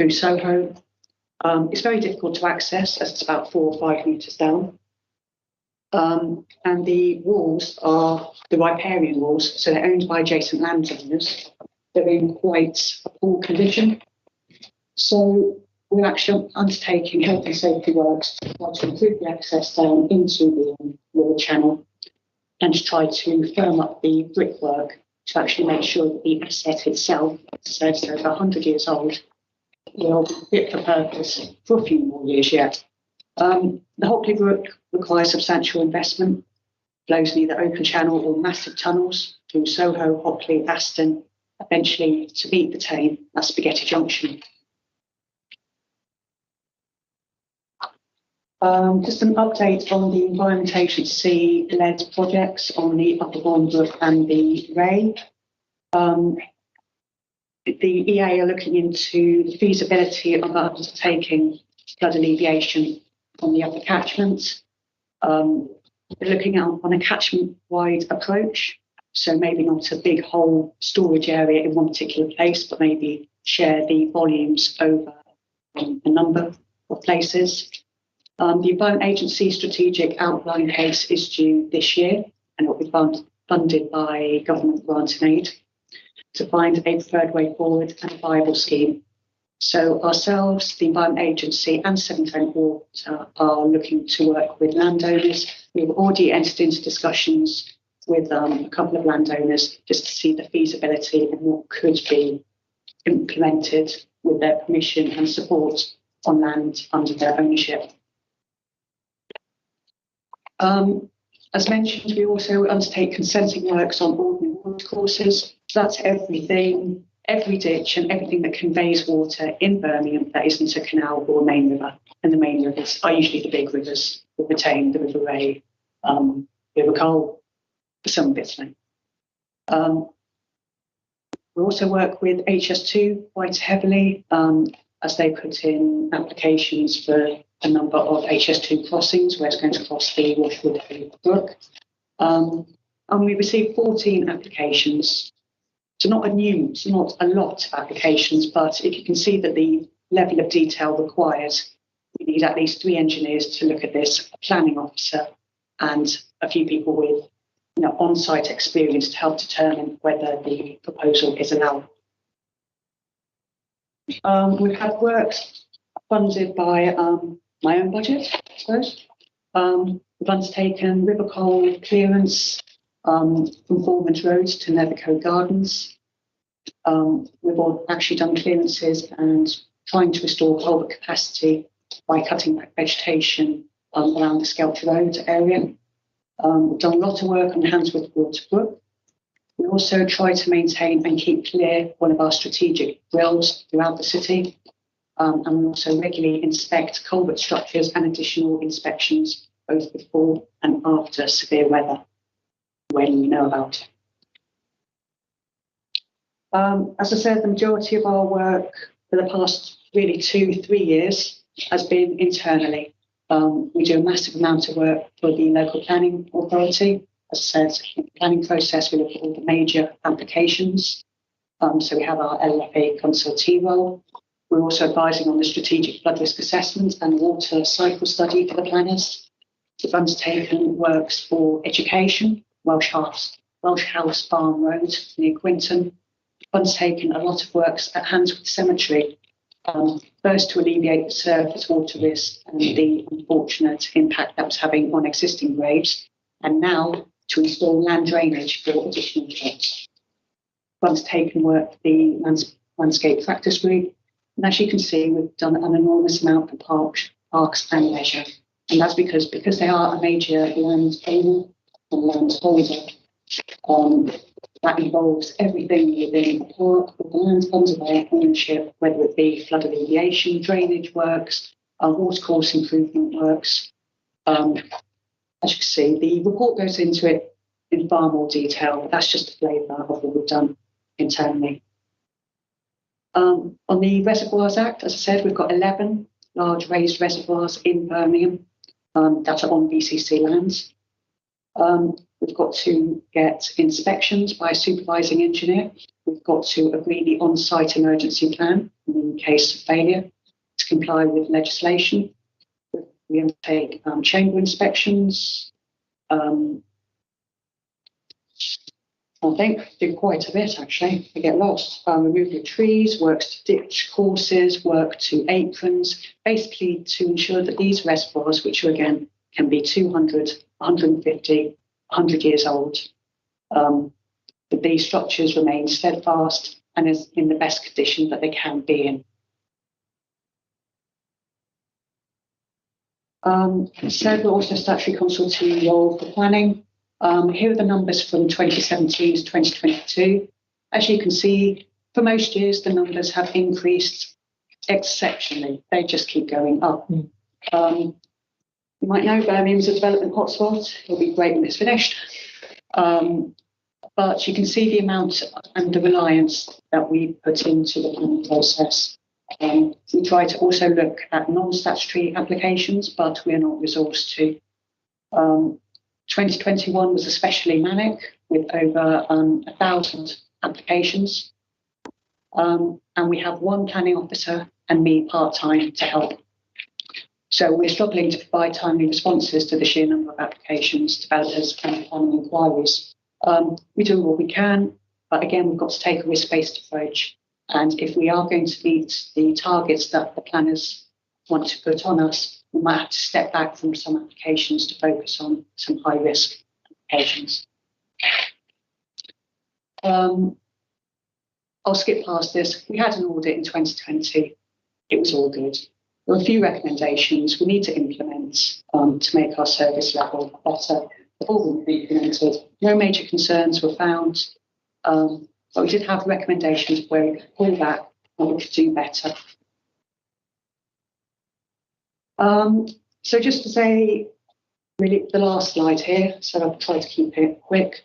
Soho. It's very difficult to access as it's about 4 or 5 metres down. And the walls are the riparian walls, so they're owned by adjacent landowners. They're in quite a poor condition. So we're actually undertaking health and safety works to try to improve the access down into the river channel and to try to firm up the brickwork to actually make sure that the asset itself, as I said, it's over 100 years old, will be fit for purpose for a few more years yet. The Hockley Brook requires substantial investment, flows in either open channel or massive tunnels through Soho, Hockley, Aston, eventually to meet the Tame at Spaghetti Junction, Just an update on the Environment Agency-led projects on the Upper Bournemouth and the Ray. The EA are looking into the feasibility of undertaking flood alleviation on the upper catchment. They're looking on a catchment-wide approach, so maybe not a big whole storage area in one particular place, but maybe share the volumes over a number of places. The Environment Agency strategic outline case is due this year, and it will be funded by government grant and aid to find a preferred way forward and a viable scheme. So ourselves, the Environment Agency and Severn Trent Water are looking to work with landowners. We've already entered into discussions with a couple of landowners just to see the feasibility and what could be implemented with their permission and support on land under their ownership. As mentioned, we also undertake consenting works on ordinary water courses. So that's everything, every ditch and everything that conveys water in Birmingham that isn't a canal or a main river. And the main rivers are usually the big rivers, the River Tame, the River Ray, River Cole, for some bits now. We also work with HS2 quite heavily as they put in applications for a number of HS2 crossings where it's going to cross the Washwood Brook. And we received 14 applications. So not a lot of applications, but if you can see that the level of detail required, we need at least 3 engineers to look at this, a planning officer, and a few people with on-site experience to help determine whether the proposal is allowed. We've had works funded by my own budget, I suppose. We've undertaken River Cole clearance from Foreman's Road to Nethercote Gardens. We've all actually done clearances and trying to restore culvert capacity by cutting back vegetation around the Skelter Road area. We've done a lot of work on Handsworth Water Brook. We also try to maintain and keep clear one of our strategic drills throughout the city. And we also regularly inspect culvert structures and additional inspections both before and after severe weather, when we know about it. As I said, the majority of our work for the past really 2-3 years has been internally. We do a massive amount of work for the local planning authority. As I said, in the planning process, we look at all the major applications. So we have our LFA consultee role. We're also advising on the strategic flood risk assessment and water cycle study for the planners. We've undertaken works for education, Welsh House Farm Road near Quinton. We've undertaken a lot of works at Handsworth Cemetery, first to alleviate the surface water risk and the unfortunate impact that was having on existing graves, and now to install land drainage for additional plots. We've undertaken work for the landscape practice group, and as you can see, we've done an enormous amount for parks and leisure. And that's because they are a major land owner and land holder. That involves everything within a park with the land under their ownership, whether it be flood alleviation, drainage works, water course improvement works. As you can see, the report goes into it in far more detail, but that's just a flavour of what we've done internally. On the Reservoirs Act, as I said, we've got 11 large raised reservoirs in Birmingham that are on BCC lands. We've got to get inspections by a supervising engineer. We've got to agree the on-site emergency plan in case of failure to comply with legislation. We undertake chamber inspections. I think do quite a bit actually. We get lost. Removal of trees, works to ditch courses, work to aprons, basically to ensure that these reservoirs, which are again can be 200, 150, 100 years old, that these structures remain steadfast and is in the best condition that they can be in. So we're also statutory consulting role for planning. Here are the numbers from 2017 to 2022. As you can see, for most years, the numbers have increased exceptionally. They just keep going up. You might know Birmingham's a development hotspot. It'll be great when it's finished. But you can see the amount and the reliance that we put into the planning process. We try to also look at non-statutory applications, but we're not resourced to. 2021 was especially manic with over 1,000 applications. And we have one planning officer and me part-time to help. So we're struggling to provide timely responses to the sheer number of applications, developers and planning inquiries. We do what we can, but again, we've got to take a risk-based approach. And if we are going to meet the targets that the planners want to put on us, we might have to step back from some applications to focus on some high-risk applications. I'll skip past this. We had an audit in 2020. It was all good. There were a few recommendations we need to implement to make our service level better. They've all been implemented. No major concerns were found, but we did have recommendations where we could pull back and we could do better. So just to say, really, the last slide here, so I'll try to keep it quick.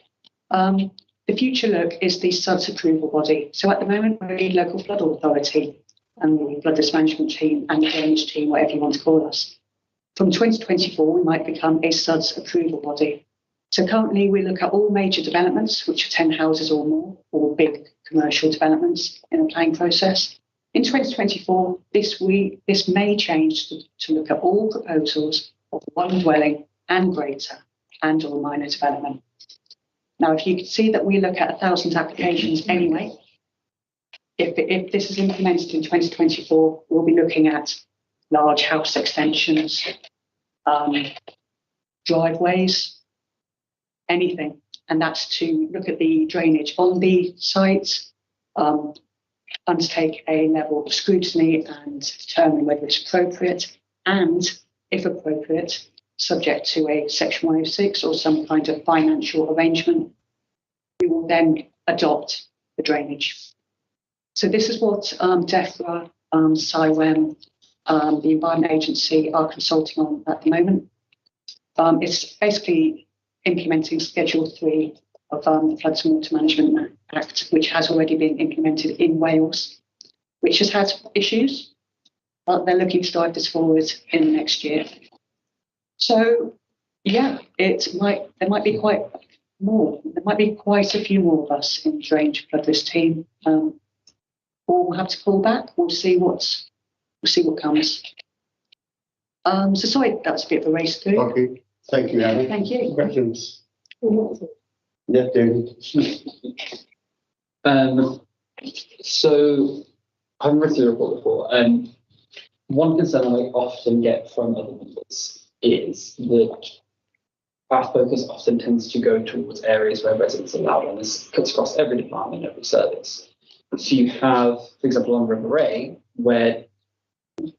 The Future Look is the SUDS approval body. So at the moment, we're the local flood authority and the flood risk management team and the drainage team, whatever you want to call us. From 2024, we might become a SUDS approval body. So currently, we look at all major developments, which are 10 houses or more, or big commercial developments in a planning process. In 2024, this may change to look at all proposals of one dwelling and greater and or minor development. Now, if you can see that we look at 1,000 applications anyway, if this is implemented in 2024, we'll be looking at large house extensions, driveways, anything. And that's to look at the drainage on the site, undertake a level of scrutiny and determine whether it's appropriate, and if appropriate, subject to a Section 106 or some kind of financial arrangement, we will then adopt the drainage. So this is what DEFRA, CIWEM, the Environment Agency are consulting on at the moment. It's basically implementing Schedule 3 of the Floods and Water Management Act, which has already been implemented in Wales, which has had issues, but they're looking to drive this forward in the next year. So, yeah, there might be quite a few more of us in the drainage flood risk team. Or we'll have to pull back. We'll see what comes. So sorry, that's a bit of a race through. Okay, thank you, Anna. Thank you. Questions? Yes, David. So I've read through the report before. One concern I often get from other members is that our focus often tends to go towards areas where residents are loud, and this cuts across every department, every service. So you have, for example, on River Ray, where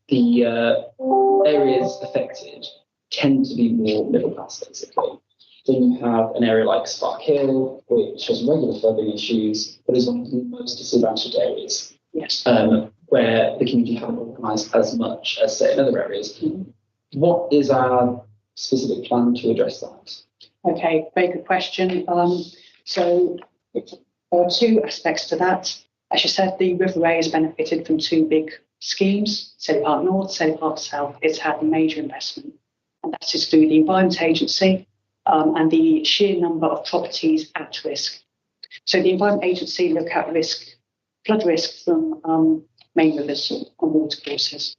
the areas affected tend to be more middle class, basically. Then you have an area like Spark Hill, which has regular flooding issues, but is one of the most disadvantaged areas. Yes. Where the community haven't organised as much as, say, in other areas. Mm-hmm. What is our specific plan to address that? Okay, very good question. So there are two aspects to that. As you said, the River Ray has benefited from two big schemes, Selly Park North, Selly Park South. It's had major investment, and that is through the Environment Agency and the sheer number of properties at risk. So the Environment Agency look at flood risk from main rivers and watercourses.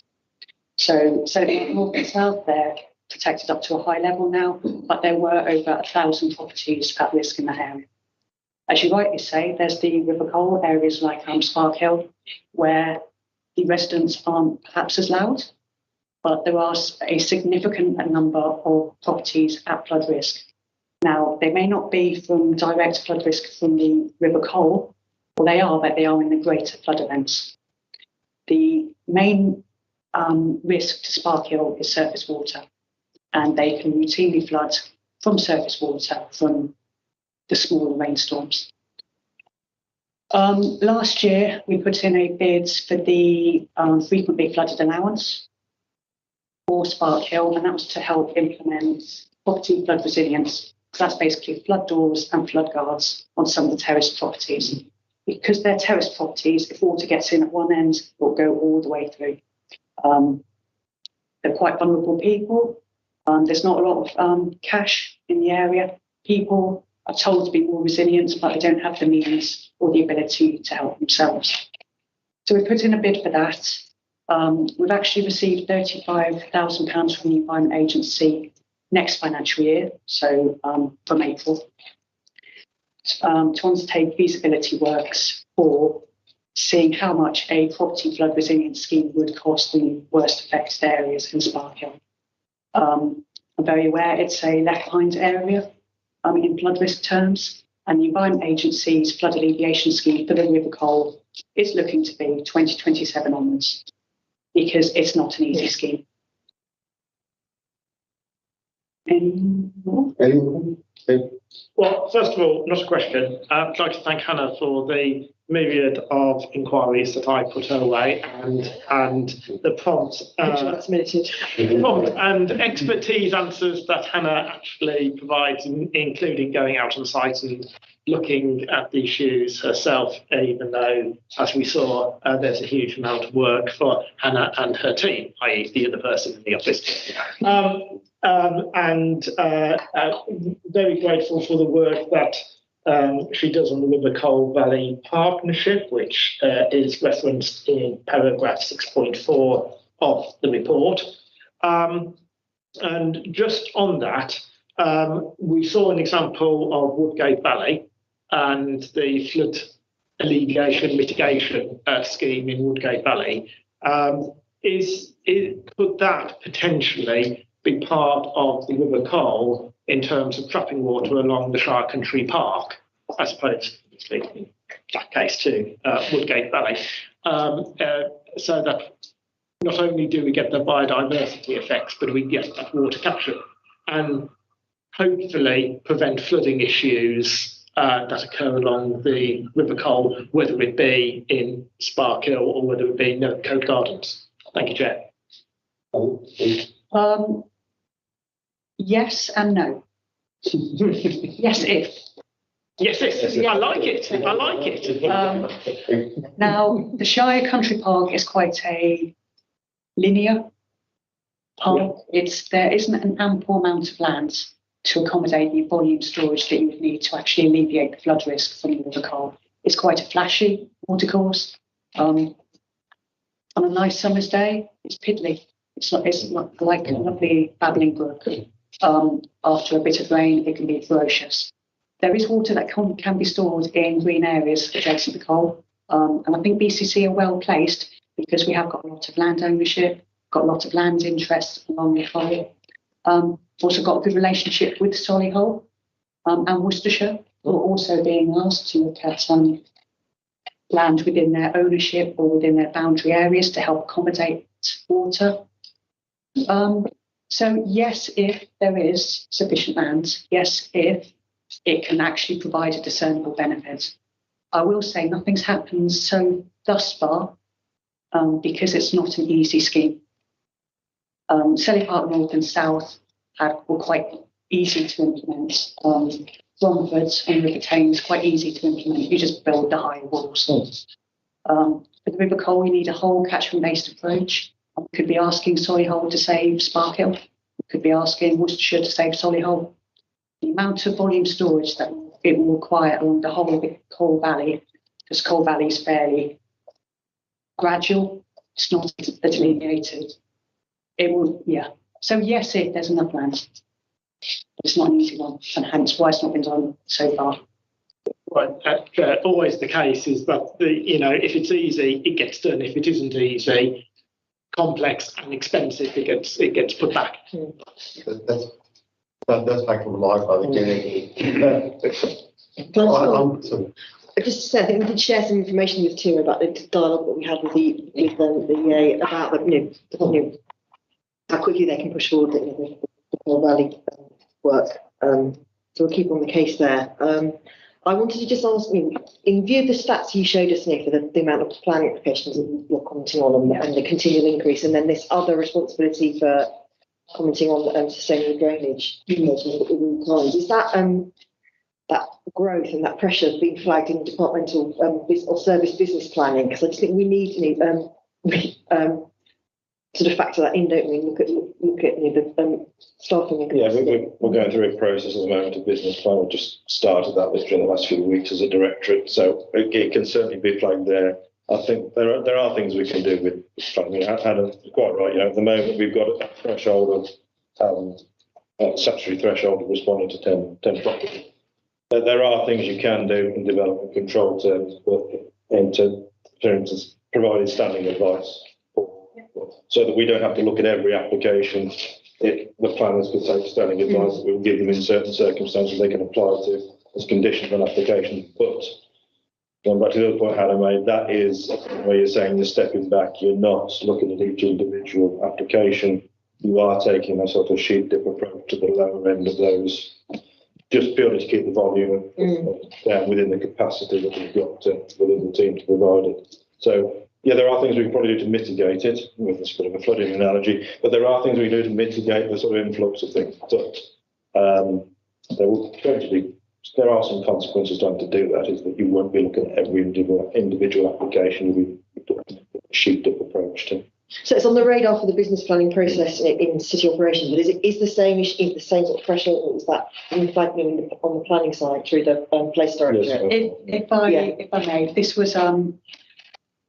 So Selly Park North and South, they're protected up to a high level now, but there were over 1,000 properties at risk in that area. As you rightly say, there's the River Cole, areas like Spark Hill, where the residents aren't perhaps as loud, but there are a significant number of properties at flood risk. Now, they may not be from direct flood risk from the River Cole, or they are, but they are in the greater flood events. The main risk to Spark Hill is surface water, and they can routinely flood from surface water from the smaller rainstorms. Last year, we put in a bid for the frequently flooded allowance. for Spark Hill, and that was to help implement property flood resilience. So that's basically flood doors and flood guards on some of the terraced properties. Because they're terraced properties, if water gets in at one end, it will go all the way through. They're quite vulnerable people. There's not a lot of cash in the area. People are told to be more resilient, but they don't have the means or the ability to help themselves. So we put in a bid for that. We've actually received £35,000 from the Environment Agency next financial year, so from April, to undertake feasibility works for seeing how much a property flood resilience scheme would cost in worst affected areas in Spark Hill. I'm very aware it's a left behind area in flood risk terms, and the Environment Agency's flood alleviation scheme for the River Cole is looking to be 2027 onwards, because it's not an easy scheme. Any more? Well, first of all, not a question. I'd like to thank Hannah for the myriad of inquiries that I put her way and the prompt and expertise answers that Hannah actually provides, including going out on site and looking at the issues herself, even though, as we saw, there's a huge amount of work for Hannah and her team, i.e. the other person in the office. Very grateful for the work that she does on the River Cole Valley Partnership, which is referenced in paragraph 6.4 of the report. And just on that, we saw an example of Woodgate Valley and the flood alleviation mitigation scheme in Woodgate Valley. Could that potentially be part of the River Cole in terms of trapping water along the Shire Country Park, I suppose, in that case too, Woodgate Valley, so that not only do we get the biodiversity effects, but we get that water capture and hopefully prevent flooding issues that occur along the River Cole, whether it be in Spark Hill or whether it be in Coat Gardens. Thank you, Chair. Yes and no. Yes, if. Yes, I like it. I like it. Now, the Shire Country Park is quite a linear park. There isn't an ample amount of land to accommodate the volume storage that you would need to actually alleviate the flood risk from the River Cole. It's quite a flashy watercourse. On a nice summer's day, it's piddly. It's not like a lovely babbling brook. After a bit of rain, it can be ferocious. There is water that can be stored in green areas adjacent to the Cole. And I think BCC are well placed because we have got a lot of land ownership, got a lot of land interests along the Cole. Also got a good relationship with Solihull and Worcestershire, who are also being asked to look at land within their ownership or within their boundary areas to help accommodate water. So yes, if there is sufficient land, yes, if it can actually provide a discernible benefit. I will say nothing's happened so thus far because it's not an easy scheme. Selly Park North and South were quite easy to implement. Romford and River Thames quite easy to implement. You just build the high walls. For the River Cole, we need a whole catchment-based approach. We could be asking Solihull to save Spark Hill. We could be asking Worcestershire to save Solihull. The amount of volume storage that it will require along the whole of the Cole Valley, because Cole Valley is fairly gradual, it's not delineated. It will, yeah. So yes, there's enough land. It's not an easy one, and hence why it's not been done so far. Right, always the case is that if it's easy, it gets done. If it isn't easy, complex and expensive, it gets put back. That's back from live by the beginning. Just to say, I think we did share some information with Tim about the dialogue that we had with the about how quickly they can push forward the Cole Valley work. So we'll keep on the case there. I wanted to just ask you, in view of the stats you showed us, Nick, for the amount of planning applications that you're commenting on and the continual increase, and then this other responsibility for commenting on sustainable drainage, is that that growth and that pressure being flagged in departmental or service business planning? Because I just think we need to sort of factor that in, don't we? Look at the staffing. Yeah, we're going through a process at the moment of business plan. We just started that literally in the last few weeks as a directorate, so it can certainly be flagged there. I think there are things we can do with planning. Adam's quite right. At the moment we've got a threshold of statutory threshold of responding to 10 properties. There are things you can do in development control terms, but in terms of providing standing advice, so that we don't have to look at every application. The planners could take standing advice that we will give them in certain circumstances they can apply to as conditions on application. But going back to the other point Hannah made, that is where you're saying you're stepping back. You're not looking at each individual application. You are taking a sort of sheep dip approach to the lower end of those, just purely to keep the volume down within the capacity that we've got within the team to provide it. So, yeah, there are things we can probably do to mitigate it, with this bit of a flooding analogy, but there are things we can do to mitigate the sort of influx of things. But there are some consequences to having to do that, is that you won't be looking at every individual application. You'll be a sheep-dip approach to. So it's on the radar for the business planning process in city operation, but is the same issue, the same sort of pressure, or is that on the planning side through the place directorate? Yes. If I may,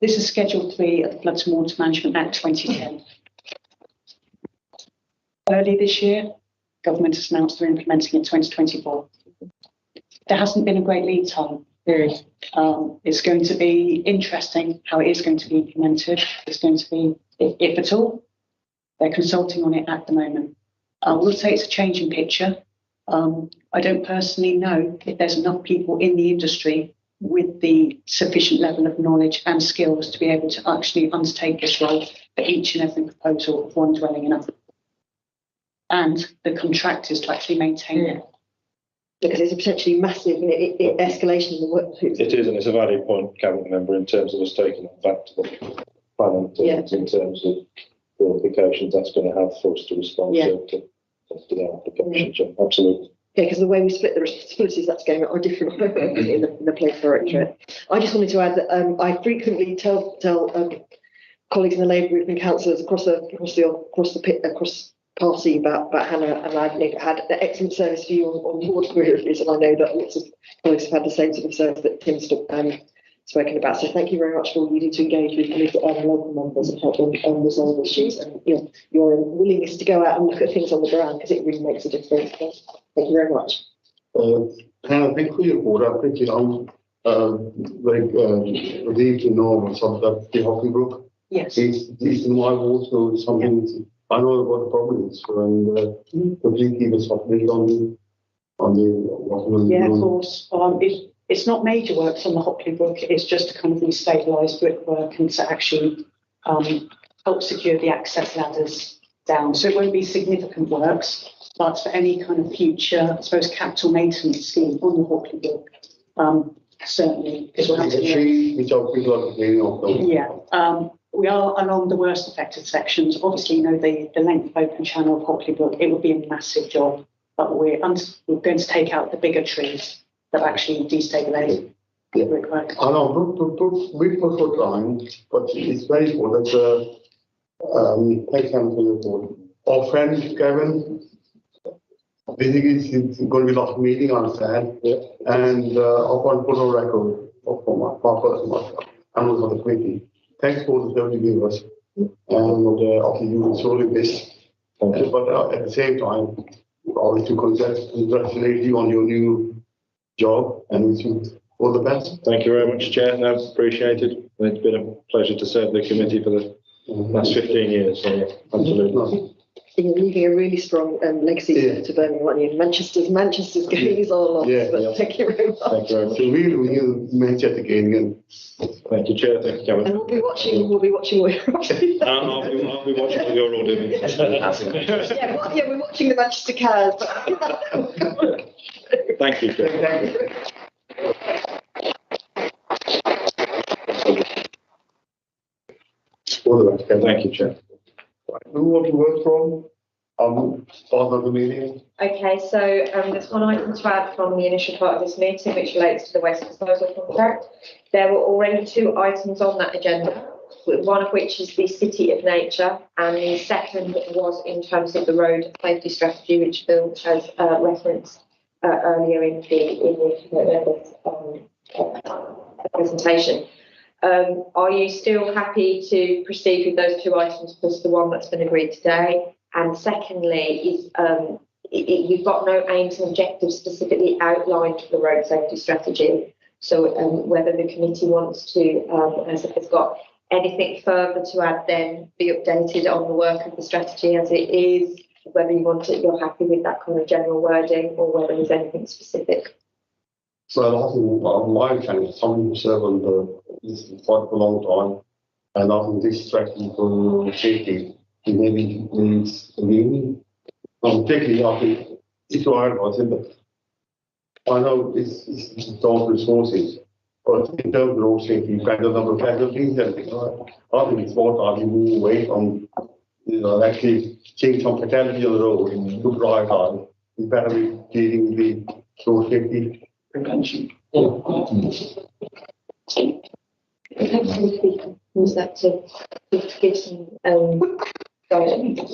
this is scheduled to be at the Floods and Water Management Act 2010. Early this year, government has announced they're implementing it 2024. There hasn't been a great lead time. It's going to be interesting how it is going to be implemented. It's going to be, if at all, they're consulting on it at the moment. I will say it's a changing picture. I don't personally know if there's enough people in the industry with the sufficient level of knowledge and skills to be able to actually undertake this role for each and every proposal of one dwelling enough. And the contractors to actually maintain it. Because it's a potentially massive escalation in the work. It is, and it's a valid point, Cabinet Member, in terms of us taking it back to the planning in terms of the implications that's going to have for us to respond to the application. Absolutely. Yeah, because the way we split the responsibilities that's going are different in the place directorate. I just wanted to add that I frequently tell colleagues in the Labour group and councillors across party about Hannah, and I've had an excellent service view on board queries, and I know that lots of colleagues have had the same sort of service that Tim's spoken about. So thank you very much for all you do to engage with local members and help them resolve issues, and your willingness to go out and look at things on the ground, because it really makes a difference. Thank you very much. Hannah, thank you for your report. I think I'm very relieved to know about the Hockey Brook. Yes. It's in my ward, so it's something I know about the problems, and completely was updated on the. Yeah, of course. It's not major works on the Hockley Brook. It's just to kind of restabilise brickwork and to actually help secure the access ladders down. So it won't be significant works, but for any kind of future, I suppose, capital maintenance scheme on the Hockley Brook, certainly. Because we'll have to. Yeah. We are along the worst affected sections. Obviously, the length of open channel of Hockley Brook, it would be a massive job, but we're going to take out the bigger trees that actually destabilise the brickwork. I know, we put trying, but it's very important. Thanks for your report. Our friend Kevin, basically, it's going to be a lot of meeting, I understand, and I want to put on record for my personal and also for the committee. Thanks for the service you gave us, and obviously you will solve this. But at the same time, always to congratulate you on your new job, and wish you all the best. Thank you very much, Chair. No, appreciated. It's been a pleasure to serve the committee for the last 15 years. So, yeah, absolutely. You're leaving a really strong legacy to Birmingham, aren't you? Manchester's gains are lost, but thank you very much. Thank you very much. So we'll Manchester again. Thank you, Chair. Thank you, Cabinet. And we'll be watching what you're watching. I'll be watching what you're all doing. We're watching the Manchester Cars. Thank you, Chair. Thank you. Okay, Thank you, Chair. who want to work from? Part of the meeting. Okay, so there's one item to add from the initial part of this meeting, which relates to the waste disposal contract. There were already 2 items on that agenda, one of which is the City of Nature, and the second was in terms of the road safety strategy, which Bill has referenced earlier in the presentation. Are you still happy to proceed with those 2 items plus the one that's been agreed today? And secondly, is you've got no aims and objectives specifically outlined for the road safety strategy. So whether the committee wants to, has got anything further to add, then be updated on the work of the strategy as it is, whether you want it, you're happy with that kind of general wording, or whether there's anything specific. So I think my challenge is someone who served on this for a long time, and I think this strategy for safety maybe needs a meaning. Particularly, I think it's what I said, but I know it's total resources, but in terms of road safety, you've got a number of casualties and things like that. I think it's more time you move away from, actually seeing some fatality on the road to drive hard. You better be dealing with the road safety prevention. Use that to give some guidance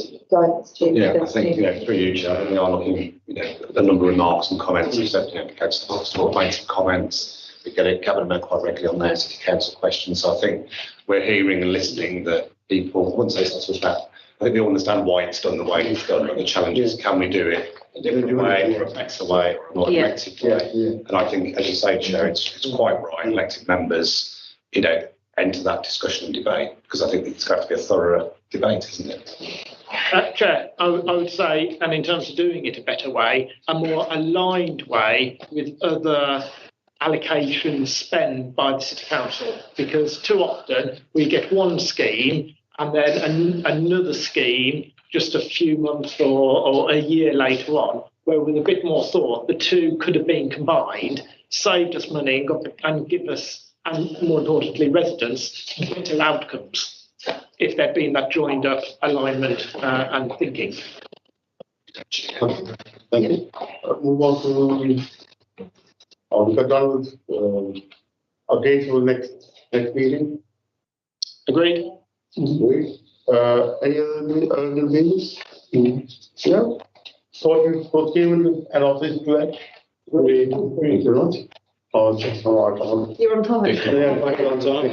to. Yeah, I think, through you, Chair, we are looking, at the number of remarks and comments you said, against the hospital, made some comments. We get it, Cabinet quite regularly on there, City Council questions. So I think we're hearing and listening that people, I wouldn't say it's not that, I think they all understand why it's done the way it's done, but the challenge is, can we do it a different way, or a better way, or a more effective way? And I think, as you say, Chair, it's quite right, elected members, enter that discussion and debate, because I think it's got to be a thorough debate, isn't it? Chair, I would say, and in terms of doing it a better way, a more aligned way with other allocations spent by the City Council, because too often we get one scheme and then another scheme just a few months or a year later on, where with a bit more thought, the 2 could have been combined, saved us money and give us, and more importantly, residents, better outcomes if there'd been that joined up alignment and thinking. Thank you. Move on to, we got done with updates for next meeting. Agreed? Great. Any other meetings? Yeah. So procurement and office to that. Thank you very much. Just all right. You're on time. Yeah, thank you on time.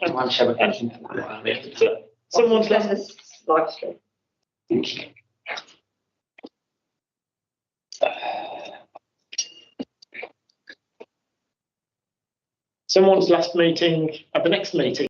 Everyone, Someone's left left. this live stream. Someone's last meeting at the next meeting.